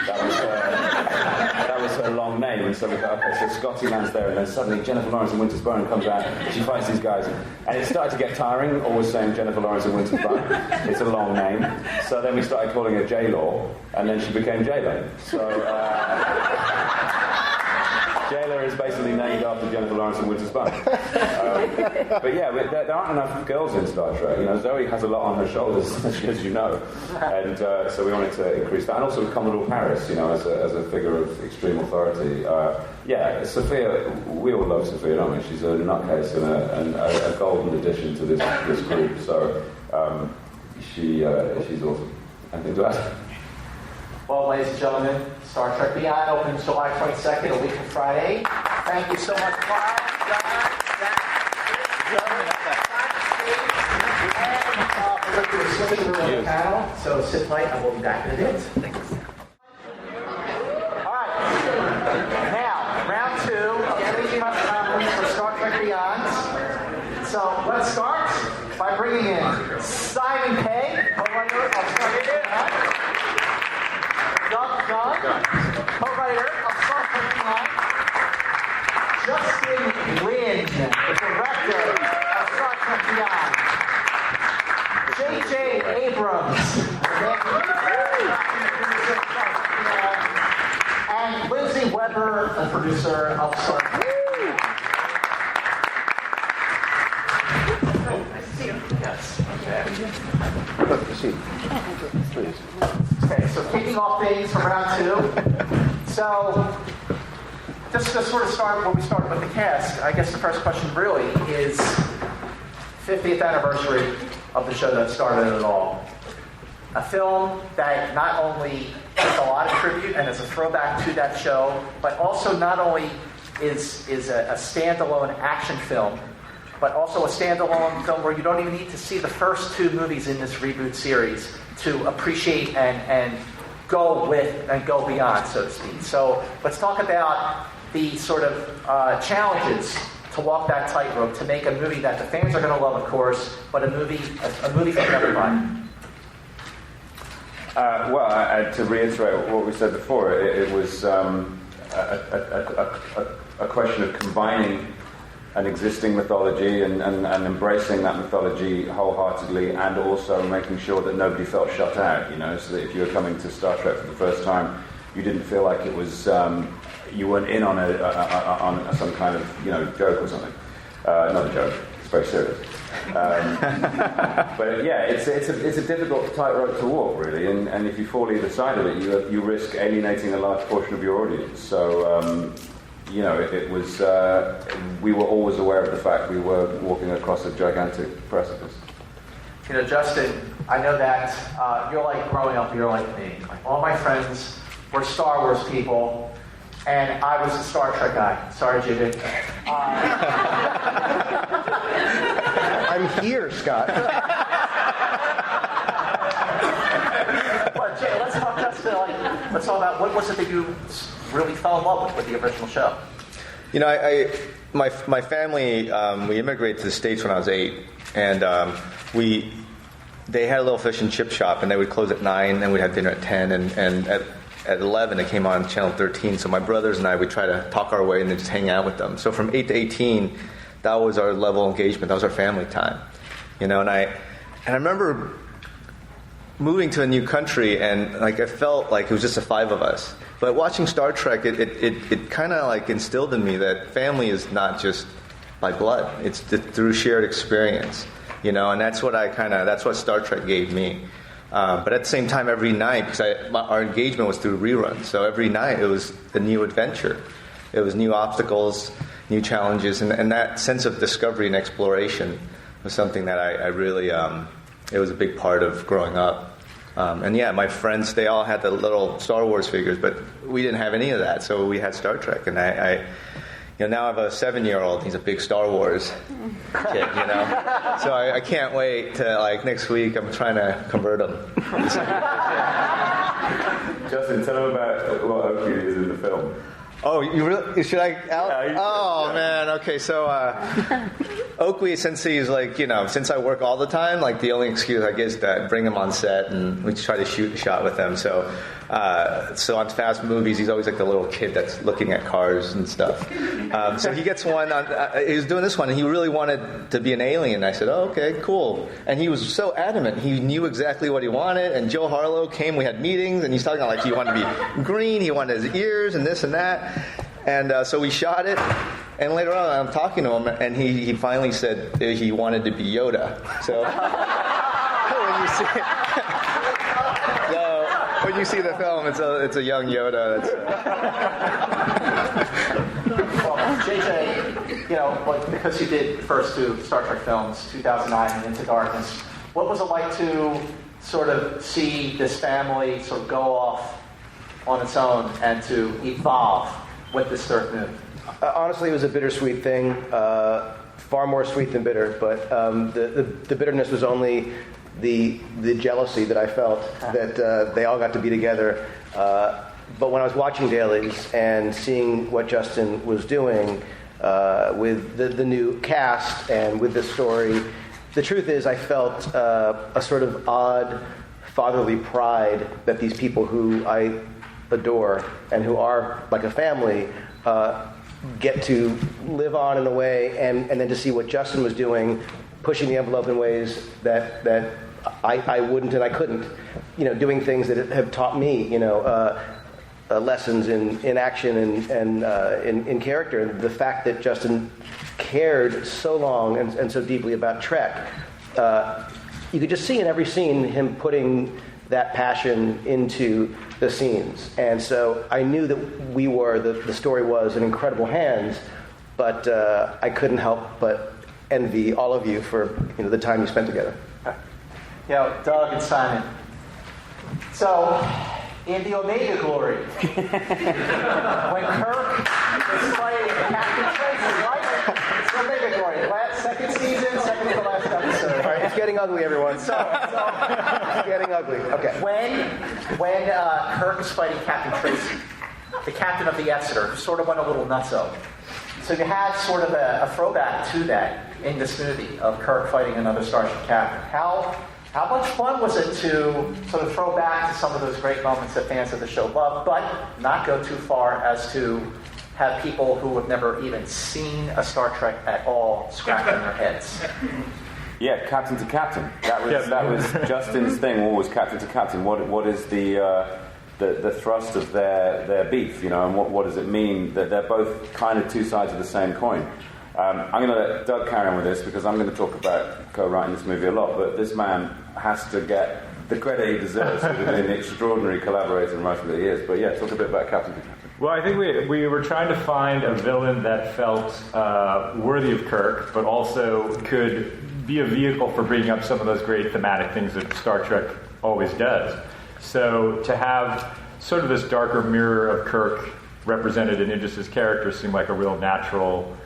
That was her long name. And so we thought, okay, so Scotty lands there, and then suddenly Jennifer Lawrence in Winter's Bone comes out. She fights these guys, and it started to get tiring. Always saying Jennifer Lawrence in Winter's Bone. It's a long name. So then we started calling her J-Law, and then she became J-Lo. So. J-Lo is basically named after Jennifer Lawrence in Winter's Bone. But yeah, there aren't enough girls in Star Trek. You know, Zoe has a lot on her shoulders, as you know, and so we wanted to increase that. And also Commodore Paris, you know, as a figure of extreme authority. Yeah, Sophia, we all love Sophia, don't we? She's a nutcase and a golden addition to this group. So she's awesome. Anything to add? Well, ladies and gentlemen, Star Trek Beyond opens July 22nd, a week from Friday. Thank you so much, Karl, John, Zach, we're going to do a switch to the panel, so sit tight and we'll be back in a bit. Thanks. All right. Now, round 2 of the Energy Hub Conference for Star Trek Beyond. So let's start by bringing in Simon Pegg, co-writer of Star Trek Beyond. Jung, co-writer of Star Trek Beyond. Justin Lin, the director of Star Trek Beyond. J.J. Abrams, and Lindsay Weber, the producer of Star Trek. Nice to see you. Yes. Okay. Look, proceed. Please. Okay, so kicking off things for round 2. So, just to sort of start where we started with the cast, I guess the first question really is 50th anniversary of the show that started it all. A film that not only has a lot of tribute and is a throwback to that show, but also not only is a standalone action film, but also a standalone film where you don't even need to see the first 2 movies in this reboot series to appreciate and go with and go beyond, so to speak. So let's talk about the sort of challenges to walk that tightrope to make a movie that the fans are going to love, of course, but a movie for everybody. Well, to reiterate what we said before, it was a question of combining an existing mythology and embracing that mythology wholeheartedly, and also making sure that nobody felt shut out, you know, so that if you were coming to Star Trek for the first time, you didn't feel like it was, you weren't in on on some kind of, you know, joke or something. Not a joke, it's very serious. But yeah, it's a difficult tightrope to walk, really, and if you fall either side of it, you risk alienating a large portion of your audience. So, you know, it was, we were always aware of the fact we were walking across a gigantic precipice. You know, Justin, I know that you're like growing up, you're like me. Like, all my friends were Star Wars people, and I was a Star Trek guy. Sorry, JJ. I'm here, Scott. But Jay, let's talk about what was it that you really fell in love with the original show? You know, my family, we immigrated to the States when I was 8, and they had a little fish and chip shop, and they would close at 9, and we'd have dinner at 10, and at 11 it came on Channel 13, so my brothers and I would try to talk our way and then just hang out with them. So from 8 to 18, that was our level of engagement, that was our family time. You know, and I remember moving to a new country, and like I felt like it was just the 5 of us. But watching Star Trek, it kind of like instilled in me that family is not just by blood; it's through shared experience, you know. And that's what that's what Star Trek gave me. But at the same time, every night, because our engagement was through reruns, so every night it was a new adventure. It was new obstacles, new challenges, and that sense of discovery and exploration was something that I really it was a big part of growing up. And yeah, my friends, they all had the little Star Wars figures, but we didn't have any of that, so we had Star Trek. And I you know, now I have a 7-year-old, he's a big Star Wars kid, you know. So I can't wait to, like, next week, I'm trying to convert him. Justin, tell him about what Oakley is in the film. Oh, you really? Should I? Oh man. Okay, so Oakley, since he's like, since I work all the time, like the only excuse I get is that I bring him on set and we try to shoot a shot with him. So on fast movies, he's always like the little kid that's looking at cars and stuff. So he gets one. He was doing this one, and he really wanted to be an alien. I said, "Oh, okay, cool." And he was so adamant. He knew exactly what he wanted. And Joe Harlow came. We had meetings, and he's talking like he wanted to be green. He wanted his ears and this and that. And so we shot it, and later on I'm talking to him, and he finally said he wanted to be Yoda. So when you see the film, it's a young Yoda. JJ, because you did the first two Star Trek films, 2009 and Into Darkness, what was it like to sort of see this family sort of go off on its own and to evolve with this third movie? Honestly, it was a bittersweet thing, far more sweet than bitter. But the bitterness was only the jealousy that I felt that they all got to be together. But when I was watching dailies and seeing what Justin was doing with the new cast and with this story, the truth is I felt a sort of odd fatherly pride that these people who I adore and who are like a family get to live on in a way, and then to see what Justin was doing, pushing the envelope in ways that I wouldn't and I couldn't, doing things that have taught me, lessons in action and in character. And the fact that Justin cared so long and so deeply about Trek, you could just see in every scene him putting that passion into the scenes. And so I knew that the story was in incredible hands, but I couldn't help but envy all of you for the time you spent together. Doug and Simon. So, in the Omega Glory, when Kirk is playing Captain Tracy, right? It's Omega Glory. Second season, second to the last episode. All right, it's getting ugly, everyone. So it's getting ugly. Okay. When Kirk is fighting Captain Tracy, the captain of the Exeter, who sort of went a little nutso. So you had sort of a throwback to that in this movie of Kirk fighting another starship captain. How much fun was it to sort of throw back to some of those great moments that fans of the show love, but not go too far as to have people who have never even seen a Star Trek at all scratching their heads? Yeah, captain to captain. That was Justin's thing. Always captain to captain. What is the thrust of their beef? And what does it mean that they're both kind of two sides of the same coin? I'm going to let Doug carry on with this because I'm going to talk about co-writing this movie a lot. But this man has to get the credit he deserves for being an extraordinary collaborator and writer that he is. But yeah, talk a bit about Captain to Captain. Well, I think we were trying to find a villain that felt worthy of Kirk, but also could be a vehicle for bringing up some of those great thematic things that Star Trek always does. So to have sort of this darker mirror of Kirk represented in Idris's character seemed like a real natural,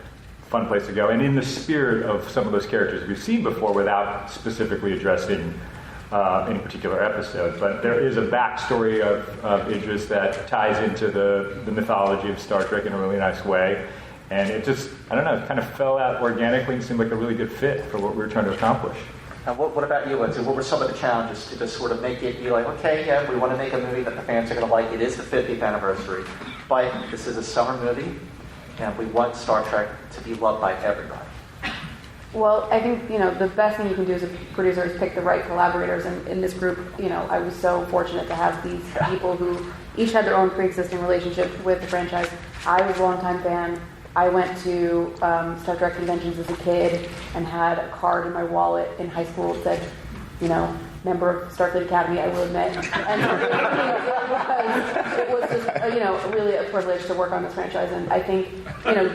fun place to go. And in the spirit of some of those characters we've seen before without specifically addressing any particular episode. But there is a backstory of Idris that ties into the mythology of Star Trek in a really nice way. And it just, it kind of fell out organically and seemed like a really good fit for what we were trying to accomplish. And what about you, Lindsay? What were some of the challenges to just sort of make it, you're like, okay, yeah, we want to make a movie that the fans are going to like. It is the 50th anniversary. But this is a summer movie, and we want Star Trek to be loved by everybody. Well, I think, the best thing you can do as a producer is pick the right collaborators. And in this group, I was so fortunate to have these people who each had their own pre-existing relationship with the franchise. I was a longtime fan. I went to Star Trek conventions as a kid and had a card in my wallet in high school that said, member of Starfleet Academy, I will admit. And it was just, really a privilege to work on this franchise. And I think,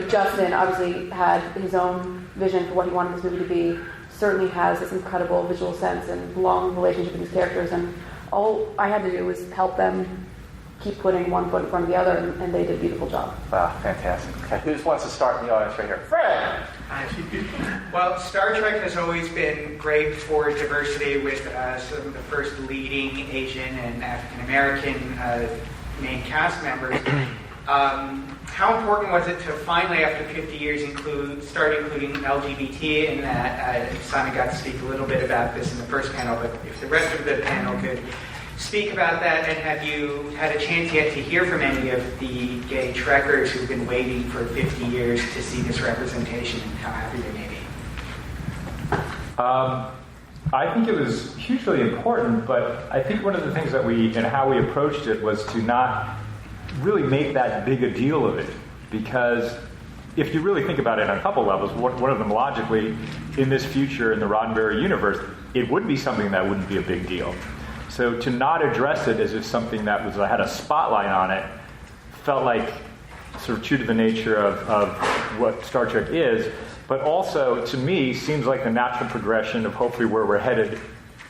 Justin obviously had his own vision for what he wanted this movie to be, certainly has this incredible visual sense and long relationship with these characters. And all I had to do was help them keep putting one foot in front of the other, and they did a beautiful job. Wow, fantastic. Okay, who wants to start in the audience right here? Fred! Well, Star Trek has always been great for diversity with some of the first leading Asian and African American main cast members. how important was it to finally, after 50 years, start including LGBT in that? Simon got to speak a little bit about this in the first panel, but if the rest of the panel could speak about that, and have you had a chance yet to hear from any of the gay Trekkers who've been waiting for 50 years to see this representation, and how happy they may be? I think it was hugely important, but I think one of the things that and how we approached it was to not really make that big a deal of it, because if you really think about it on a couple levels, one of them logically, in this future, in the Roddenberry universe, it would be something that wouldn't be a big deal. So to not address it as if something that had a spotlight on it felt like sort of true to the nature of what Star Trek is, but also, to me, seems like the natural progression of hopefully where we're headed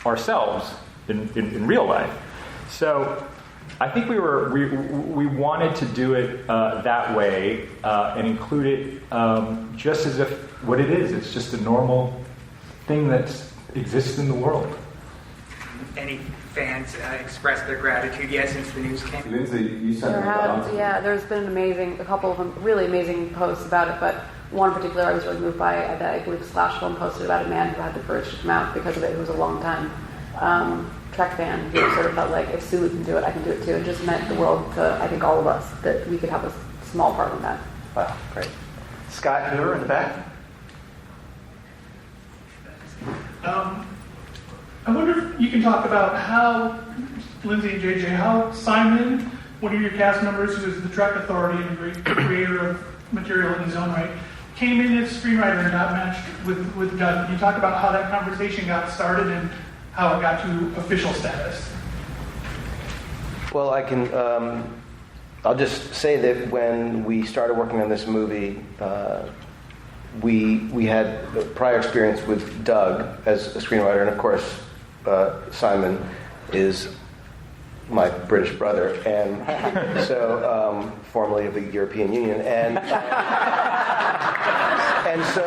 ourselves in real life. So I think we wanted to do it that way and include it just as if what it is. It's just a normal thing that exists in the world. Any fans expressed their gratitude yet since the news came? Lindsay, you sent me there's been a couple of them, really amazing posts about it, but one in particular I was really moved by, that I believe Slash Film posted about a man who had the courage to come out because of it, who was a long-time Trek fan, who sort of felt like, if Sulu can do it, I can do it too. It just meant the world to, I think, all of us, that we could have a small part in that. Wow, great. Scott Hoover in the back. I wonder if you can talk about how, Lindsay and JJ, how Simon, one of your cast members who is the Trek authority and a great creator of material in his own right, came in as screenwriter and got matched with Doug. Can you talk about how that conversation got started and how it got to official status? Well, I'll just say that when we started working on this movie, we had prior experience with Doug as a screenwriter, and of course, Simon is my British brother, and so formerly of the European Union, and so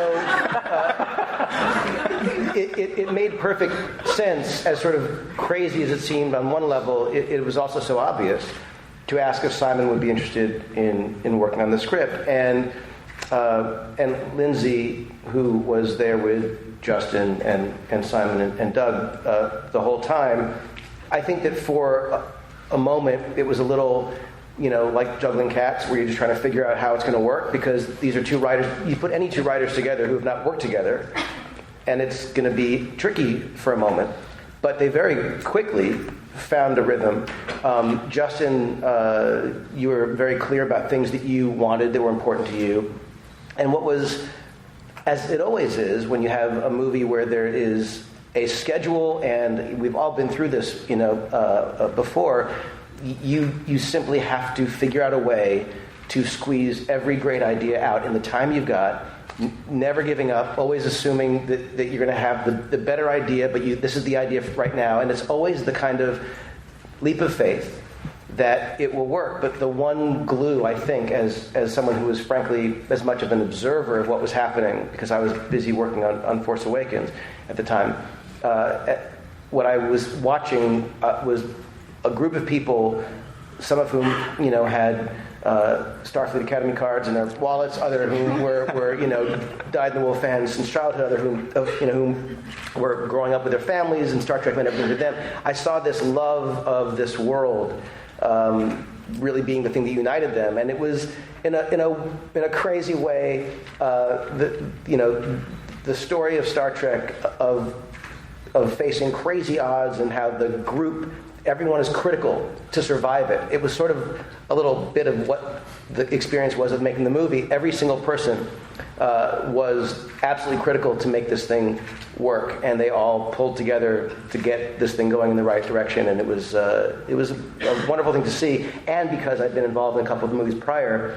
it made perfect sense, as sort of crazy as it seemed on one level. It was also so obvious to ask if Simon would be interested in working on the script, and Lindsay, who was there with Justin and Simon and Doug the whole time, I think that for a moment it was a little, like juggling cats, where you're just trying to figure out how it's going to work, because these are two writers. You put any two writers together who have not worked together, and it's going to be tricky for a moment. But they very quickly found a rhythm. Justin, you were very clear about things that you wanted that were important to you. And what was, as it always is, when you have a movie where there is a schedule, and we've all been through this, before, you simply have to figure out a way to squeeze every great idea out in the time you've got, never giving up, always assuming that you're going to have the better idea, but this is the idea right now, and it's always the kind of leap of faith that it will work. But the one glue, I think, as someone who was frankly as much of an observer of what was happening, because I was busy working on Force Awakens at the time, what I was watching was a group of people, some of whom had Starfleet Academy cards in their wallets, other of whom were dyed-in-the-wool fans since childhood, other whom were growing up with their families, and Star Trek meant everything to them. I saw this love of this world really being the thing that united them, and it was in a crazy way the story of Star Trek of facing crazy odds, and how the group, everyone is critical to survive it. It was sort of a little bit of what the experience was of making the movie. Every single person was absolutely critical to make this thing work, and they all pulled together to get this thing going in the right direction. And it was a wonderful thing to see. And because I'd been involved in a couple of movies prior,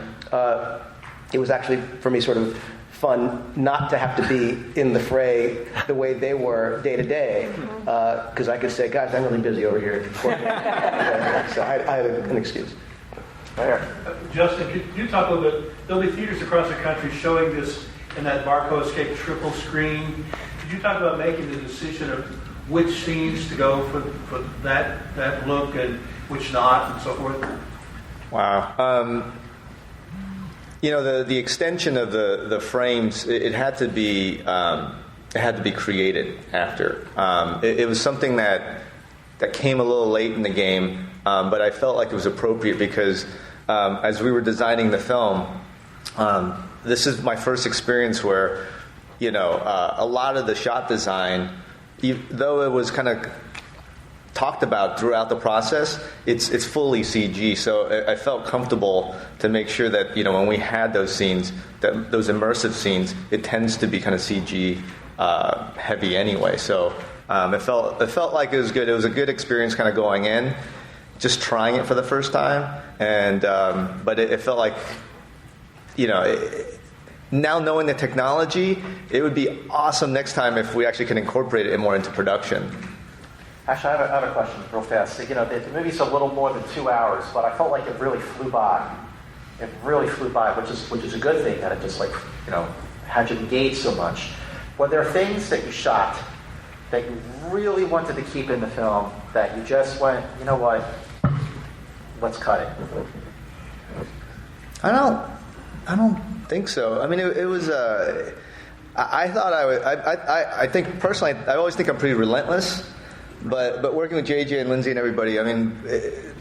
it was actually for me sort of fun not to have to be in the fray the way they were day to day, because I could say, guys, I'm really busy over here. So I had an excuse. Justin, could you talk a little bit? There'll be theaters across the country showing this in that Barcode Escape triple screen. Could you talk about making the decision of which scenes to go for that look and which not, and so forth? Wow. the extension of the frames, it had to be created after. It was something that came a little late in the game, but I felt like it was appropriate because as we were designing the film, this is my first experience where, a lot of the shot design, though it was kind of talked about throughout the process, it's fully CG. So I felt comfortable to make sure that when we had those scenes, those immersive scenes, it tends to be kind of CG heavy anyway. So it felt like it was good. It was a good experience, kind of going in, just trying it for the first time, and but it felt like now knowing the technology, it would be awesome next time if we actually can incorporate it more into production. Actually, I have a question real fast. The movie's a little more than 2 hours, but I felt like it really flew by. It really flew by, which is a good thing, that it just had you engaged so much. Were there things that you shot that you really wanted to keep in the film that you just went, you know what, let's cut it? I don't think so. I mean, it was. I thought I would. I think personally, I always think I'm pretty relentless. But working with JJ and Lindsay and everybody, I mean,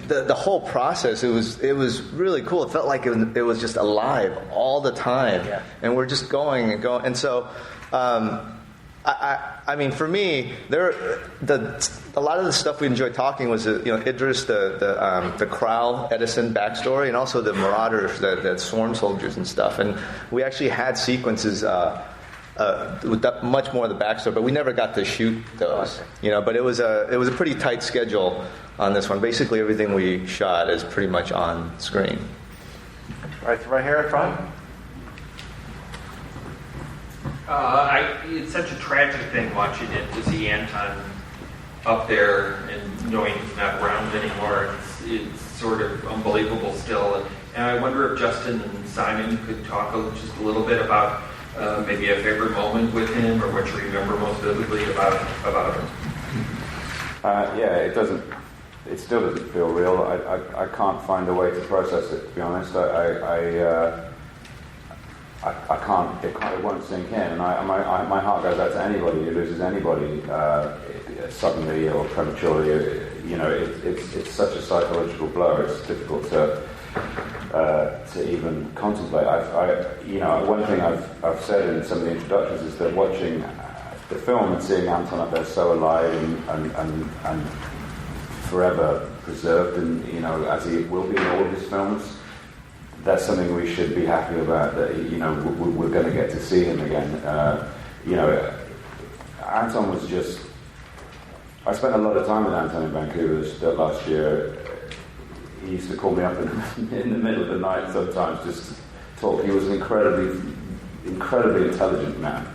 the whole process, it was really cool. It felt like it was just alive all the time, and we're just going and going. And so, I mean, for me, a lot of the stuff we enjoyed talking was Idris, the Krall Edison backstory, and also the Marauders, the swarm soldiers and stuff. And we actually had sequences. With much more of the backstory, but we never got to shoot those. But it was a pretty tight schedule on this one. Basically, everything we shot is pretty much on screen. Right here at front. It's such a tragic thing watching it to see Anton up there and knowing he's not around anymore. It's sort of unbelievable still. And I wonder if Justin and Simon could talk just a little bit about maybe a favorite moment with him, or what you remember most vividly about him. It still doesn't feel real. I can't find a way to process it, to be honest. I can't. It won't sink in. And my heart goes out to anybody who loses anybody suddenly or prematurely. It's such a psychological blow. It's difficult to even contemplate. One thing I've said in some of the introductions is that watching the film and seeing Anton up there so alive and forever preserved, and as he will be in all of his films, that's something we should be happy about. That we're going to get to see him again. Anton was just. I spent a lot of time with Anton in Vancouver last year. He used to call me up in the middle of the night sometimes just to talk. He was an incredibly intelligent man.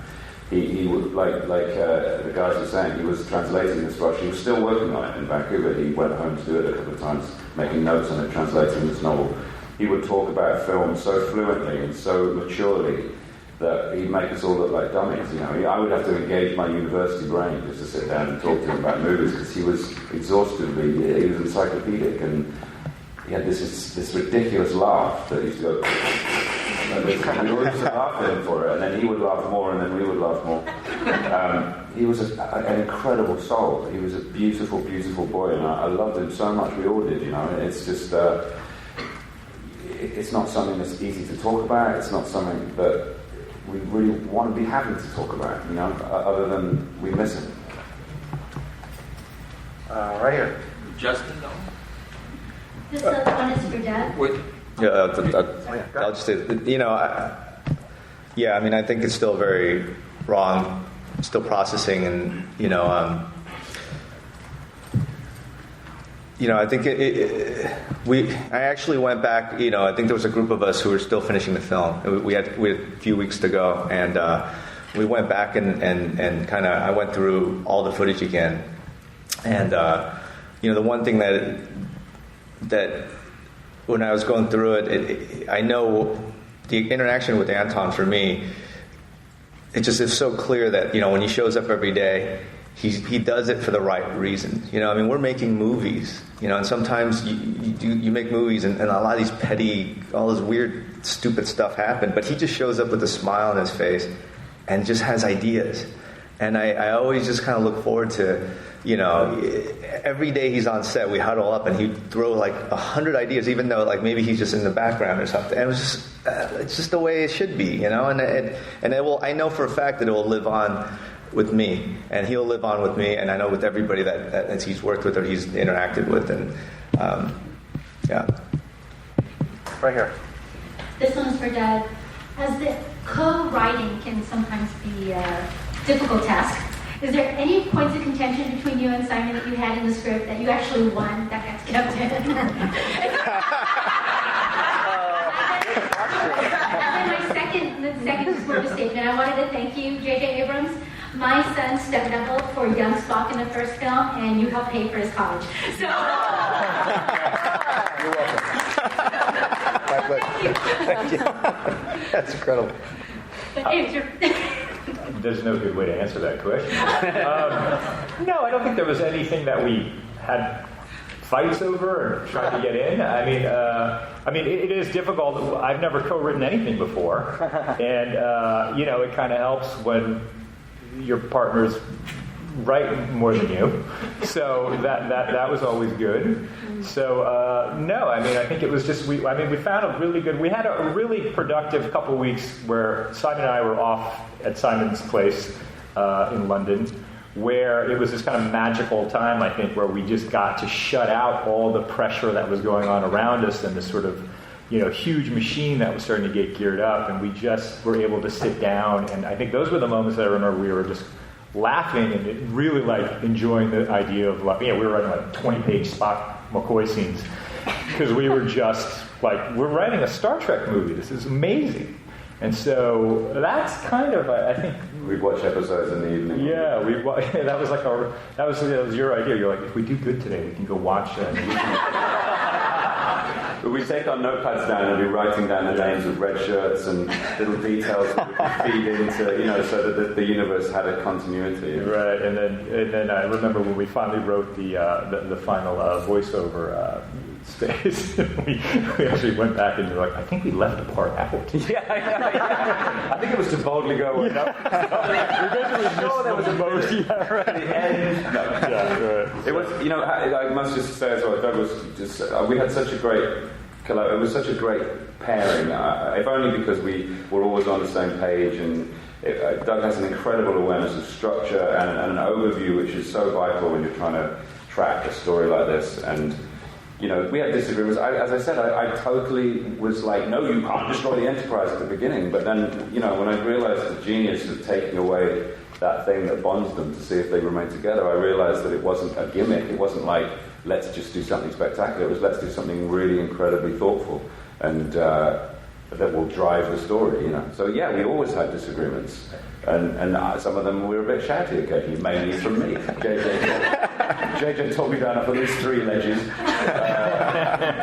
He would, like the guys were saying, he was translating this Russian. He was still working on it in Vancouver. He went home to do it a couple of times, making notes on it, translating this novel. He would talk about film so fluently and so maturely that he'd make us all look like dummies. I would have to engage my university brain just to sit down and talk to him about movies, because he was he was encyclopedic, and he had this ridiculous laugh that used to go, and we all used to laugh at him for it, and then he would laugh more, and then we would laugh more. He was an incredible soul. He was a beautiful, beautiful boy, and I loved him so much. We all did, It's just, it's not something that's easy to talk about. It's not something that we really want to be having to talk about, other than we miss him. Right here. Justin, though? This one is for Dad. I'll just say, I mean, I think it's still very wrong, still processing, and I think I actually went back. I think there was a group of us who were still finishing the film. We had a few weeks to go, and we went back and kind of I went through all the footage again, and the one thing that when I was going through it, I know the interaction with Anton for me, it's so clear that when he shows up every day, he does it for the right reasons. I mean, we're making movies, and sometimes you make movies and a lot of these petty, all those weird stupid stuff happen, but he just shows up with a smile on his face and just has ideas. And I always just kind of look forward to, every day he's on set, we huddle up and he'd throw like 100 ideas, even though like maybe he's just in the background or something. And it was just, it's just the way it should be, and it will. I know for a fact that it will live on with me, and he'll live on with me, and I know with everybody that he's worked with or he's interacted with, and yeah. Right here. This one is for Dad. As the co-writing can sometimes be a difficult task, is there any points of contention between you and Simon that you had in the script that you actually won that gets kept in? And then the second is more of a statement. I wanted to thank you, J.J. Abrams. My son stepped double for young Spock in the first film, and you helped pay for his college. So. You're welcome. Thank you. That's incredible. There's no good way to answer that question. No, I don't think there was anything that we had fights over or tried to get in. I mean, it is difficult. I've never co-written anything before, and it kind of helps when your partner's write more than you, so that was always good. So no, I mean, I think it was just we found we had a really productive couple weeks where Simon and I were off at Simon's place in London, where it was this kind of magical time, I think, where we just got to shut out all the pressure that was going on around us and this sort of huge machine that was starting to get geared up, and we just were able to sit down, and I think those were the moments that I remember we were just laughing and really enjoying the idea of we were writing 20-page Spock McCoy scenes because we were just we're writing a Star Trek movie. This is amazing. And so that's kind of, I think, we'd watch episodes in the evening. Yeah, that was your idea. You're like, if we do good today, we can go watch it. We take our notepads down and be writing down the names of red shirts and little details that we could feed into, so that the universe had a continuity. Right, and then I remember when we finally wrote the final voiceover space, we actually went back and you're like, I think we left a part out. Yeah. I think it was to boldly go. We basically missed there was a most. Yeah, right. The end. No. Yeah, right. It was, I must just say as well, Doug was just, we had such a great, it was such a great pairing, if only because we were always on the same page, and Doug has an incredible awareness of structure and an overview, which is so vital when you're trying to track a story like this, and we had disagreements. As I said, I totally was like, no, you can't destroy the Enterprise at the beginning. But then, when I realized the genius of taking away that thing that bonds them to see if they remain together, I realized that it wasn't a gimmick. It wasn't like, let's just do something spectacular. It was, let's do something really incredibly thoughtful and that will drive the story, So, yeah, we always had disagreements. And some of them were a bit shouty occasionally, mainly from me. JJ told me down off at least 3 ledges.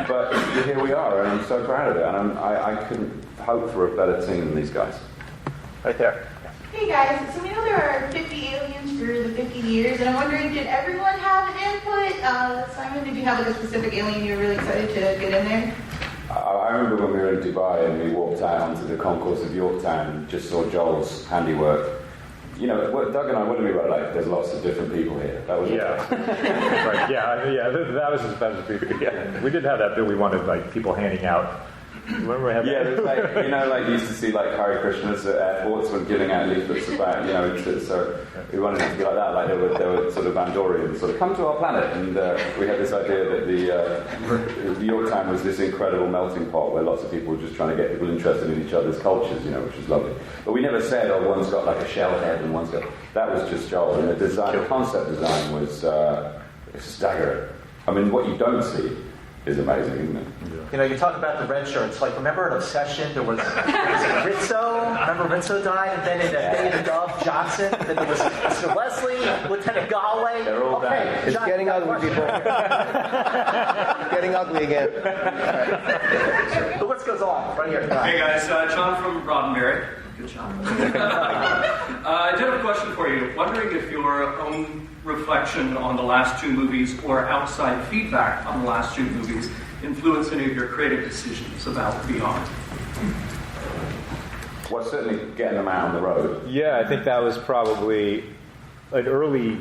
But here we are, and I'm so proud of it. And I couldn't hope for a better team than these guys. Right there. Hey guys, so we know there are 50 aliens through the 50 years, and I'm wondering, did everyone have an input? Simon, did you have a specific alien you were really excited to get in there? I remember when we were in Dubai and we walked out onto the concourse of Yorktown and just saw Joel's handiwork. Doug and I, what did we write? There's lots of different people here. That was right. That was yeah. We did have that bit. We wanted people handing out. Remember we had that? Yeah, there's you used to see Hare Krishnas at airports when giving out leaflets about, so we wanted it to be like that, they were sort of Andorians, sort of come to our planet, and we had this idea that the Yorktown was this incredible melting pot where lots of people were just trying to get people interested in each other's cultures, which was lovely. But we never said, one's got a shell head and one's got, that was just Joel, and the concept design was staggering. I mean, what you don't see is amazing, isn't it? Yeah. You talk about the red shirts. Remember in Obsession, there was Rizzo. Remember Rizzo died, and then in Day of the Dove, Johnson. And then there was Mr. Leslie, Lieutenant Galway. They're all down. It's getting ugly, people. Getting ugly again. The list goes on. Right here. Hey guys, John from Roddenberry. Good job. I did have a question for you. Wondering if your own reflection on the last 2 movies or outside feedback on the last 2 movies influence any of your creative decisions about Beyond? Well, certainly getting them out on the road. Yeah, I think that was probably an early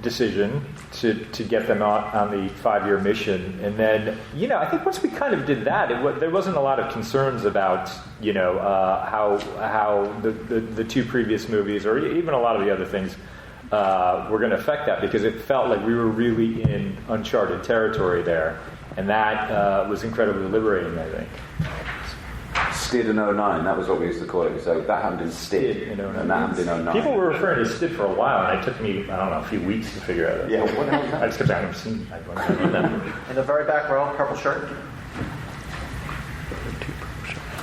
decision to get them out on the 5-year mission. And then, I think once we kind of did that, there wasn't a lot of concerns about, how the 2 previous movies, or even a lot of the other things, were going to affect that, because it felt like we were really in uncharted territory there. And that was incredibly liberating, I think. STID in 09, that was what we used to call it. So that happened in STID in 09. And that happened in 09. People were referring to STID for a while, and it took me, a few weeks to figure out. Yeah, what the hell was that? I just kept saying, I've seen that. In the very back row, purple shirt.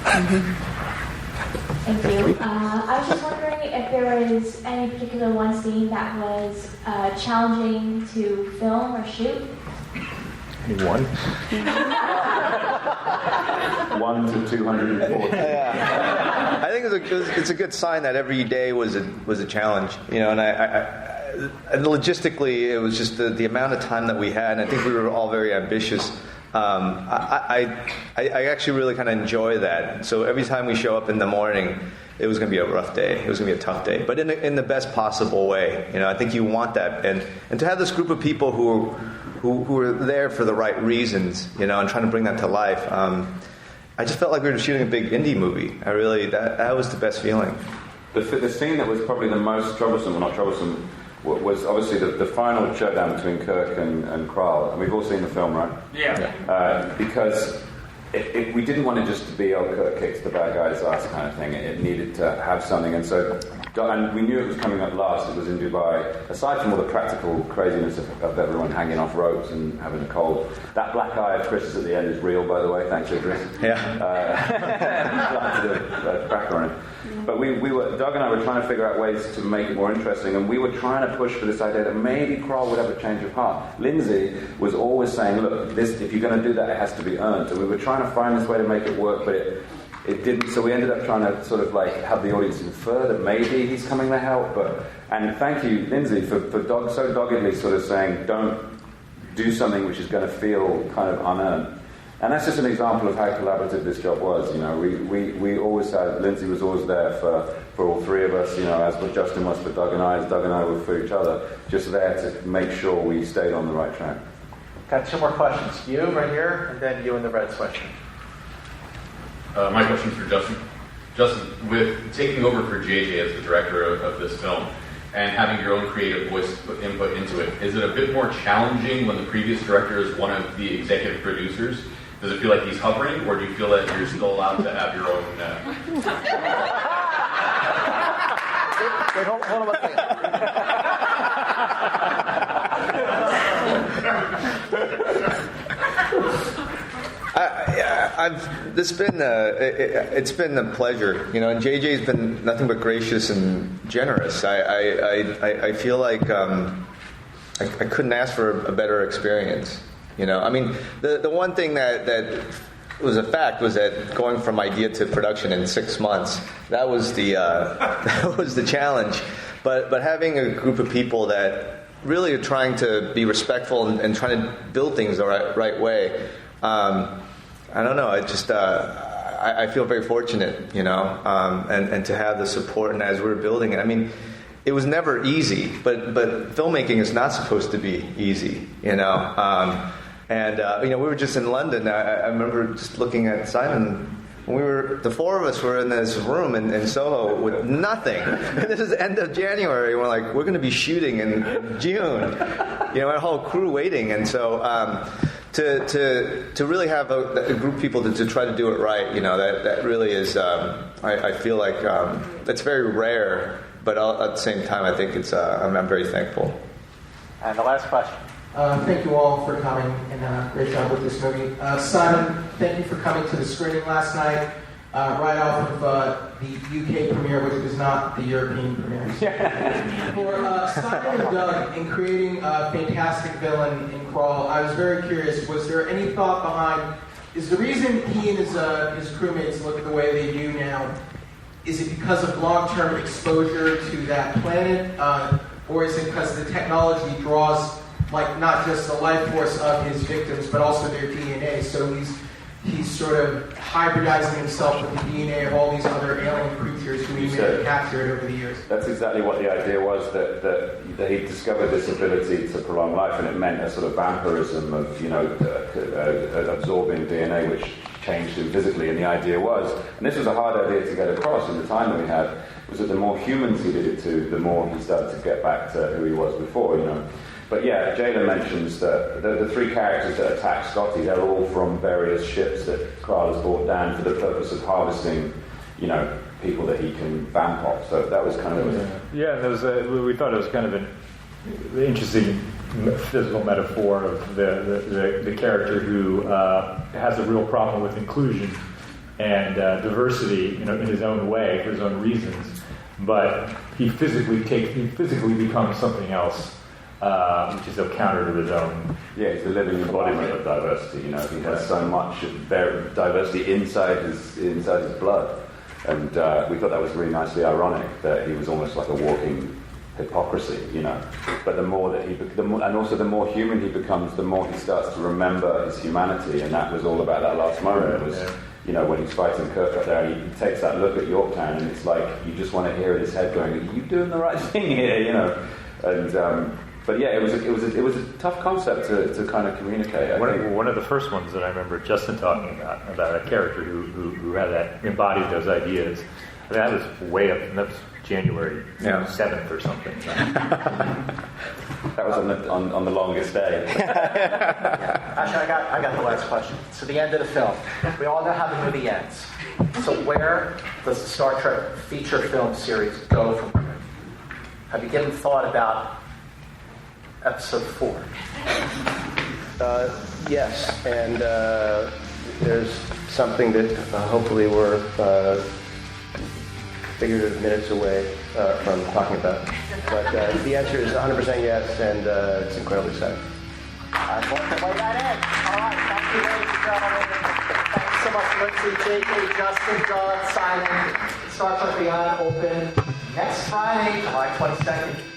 Thank you. I was just wondering if there was any particular one scene that was challenging to film or shoot. Anyone? 1 to 240. Yeah. I think it's a good sign that every day was a challenge, and and logistically it was just the amount of time that we had, and I think we were all very ambitious. I actually really kind of enjoy that. So every time we show up in the morning, it was going to be a rough day. It was going to be a tough day, but in the best possible way. I think you want that, and to have this group of people who were there for the right reasons, and trying to bring that to life. I just felt like we were shooting a big indie movie. That was the best feeling. The scene that was probably the most troublesome, well, not troublesome, was obviously the final showdown between Kirk and Karl. And we've all seen the film, right? Yeah. Because we didn't want it just to be, Kirk kicks the bad guy's ass kind of thing. It needed to have something. And so, and we knew it was coming up last. It was in Dubai. Aside from all the practical craziness of everyone hanging off ropes and having a cold, that black eye of Chris's at the end is real, by the way. Thanks, Idris. Yeah. Back on it. But Doug and I were trying to figure out ways to make it more interesting, and we were trying to push for this idea that maybe Karl would have a change of heart. Lindsay was always saying, look, if you're going to do that, it has to be earned. And we were trying to find this way to make it work, but it didn't. So we ended up trying to sort of have the audience infer that maybe he's coming to help. And thank you, Lindsay, for so doggedly sort of saying, don't do something which is going to feel kind of unearned. And that's just an example of how collaborative this job was. We always had, Lindsay was always there for all 3 of us, as what Justin was for Doug and I, as Doug and I were for each other, just there to make sure we stayed on the right track. Got 2 more questions. You right here, and then you in the red sweatshirt. My question is for Justin. Justin, with taking over for JJ as the director of this film and having your own creative voice input into it, is it a bit more challenging when the previous director is one of the executive producers? Does it feel like he's hovering, or do you feel that you're still allowed to have your own... Wait, hold on one second. It's been a pleasure, and JJ's been nothing but gracious and generous. I feel like I couldn't ask for a better experience. The one thing that was a fact was that going from idea to production in 6 months, that was the challenge. But having a group of people that really are trying to be respectful and trying to build things the right way. I don't know. I feel very fortunate, and to have the support. And as we're building it, it was never easy, but filmmaking is not supposed to be easy, we were just in London. I remember just looking at Simon. The 4 of us were in this room in Soho with nothing. And this is the end of January. We're like, we're going to be shooting in June. Our whole crew waiting. And so to really have a group of people to try to do it right, that really is, I feel like that's very rare. But at the same time, I think I'm very thankful. And the last question. Thank you all for coming, and great job with this movie. Simon, thank you for coming to the screening last night, right off of the UK premiere, which was not the European premiere. For Simon and Doug, in creating a fantastic villain in Karl, I was very curious, was there any thought behind, is the reason he and his crewmates look the way they do now, is it because of long-term exposure to that planet, or is it because the technology draws not just the life force of his victims, but also their DNA. So he's sort of hybridizing himself with the DNA of all these other alien creatures who he may have captured over the years. That's exactly what the idea was, that he discovered this ability to prolong life, and it meant a sort of vampirism of, absorbing DNA, which changed him physically. And the idea was, and this was a hard idea to get across in the time that we had, was that the more humans he did it to, the more he started to get back to who he was before, But yeah, Jayla mentions that the three characters that attack Scotty, they're all from various ships that Karl has brought down for the purpose of harvesting, people that he can vamp off. So that was kind of... we thought it was kind of an interesting physical metaphor of the character who has a real problem with inclusion and diversity, in his own way, for his own reasons. But he physically becomes something else. Which is a counter to his own. Yeah, he's the living embodiment of diversity. He has so much diversity inside his blood, and we thought that was really nicely ironic that he was almost like a walking hypocrisy. But the more that and also the more human he becomes, the more he starts to remember his humanity, and that was all about that last moment. When he's fighting Kirk up there, and he takes that look at Yorktown, and it's like you just want to hear in his head going, "Are you doing the right thing here?" And but yeah, it was a tough concept to kind of communicate. One of the first ones that I remember Justin talking about a character who had that, embodied those ideas. That was way up. That was January 7th or something. That was on the longest day. Actually, I got the last question. So the end of the film. We all know how the movie ends. So where does the Star Trek feature film series go from here? Have you given thought about Episode 4? Yes, and there's something that hopefully we're figurative minutes away from talking about. But the answer is 100% yes, and it's incredibly exciting. I'm going to play that in. All right, thank you, ladies and gentlemen. Thanks so much, Lindsay, JJ, Justin, Doug, Simon. Star Trek Beyond open next Friday, July 22nd.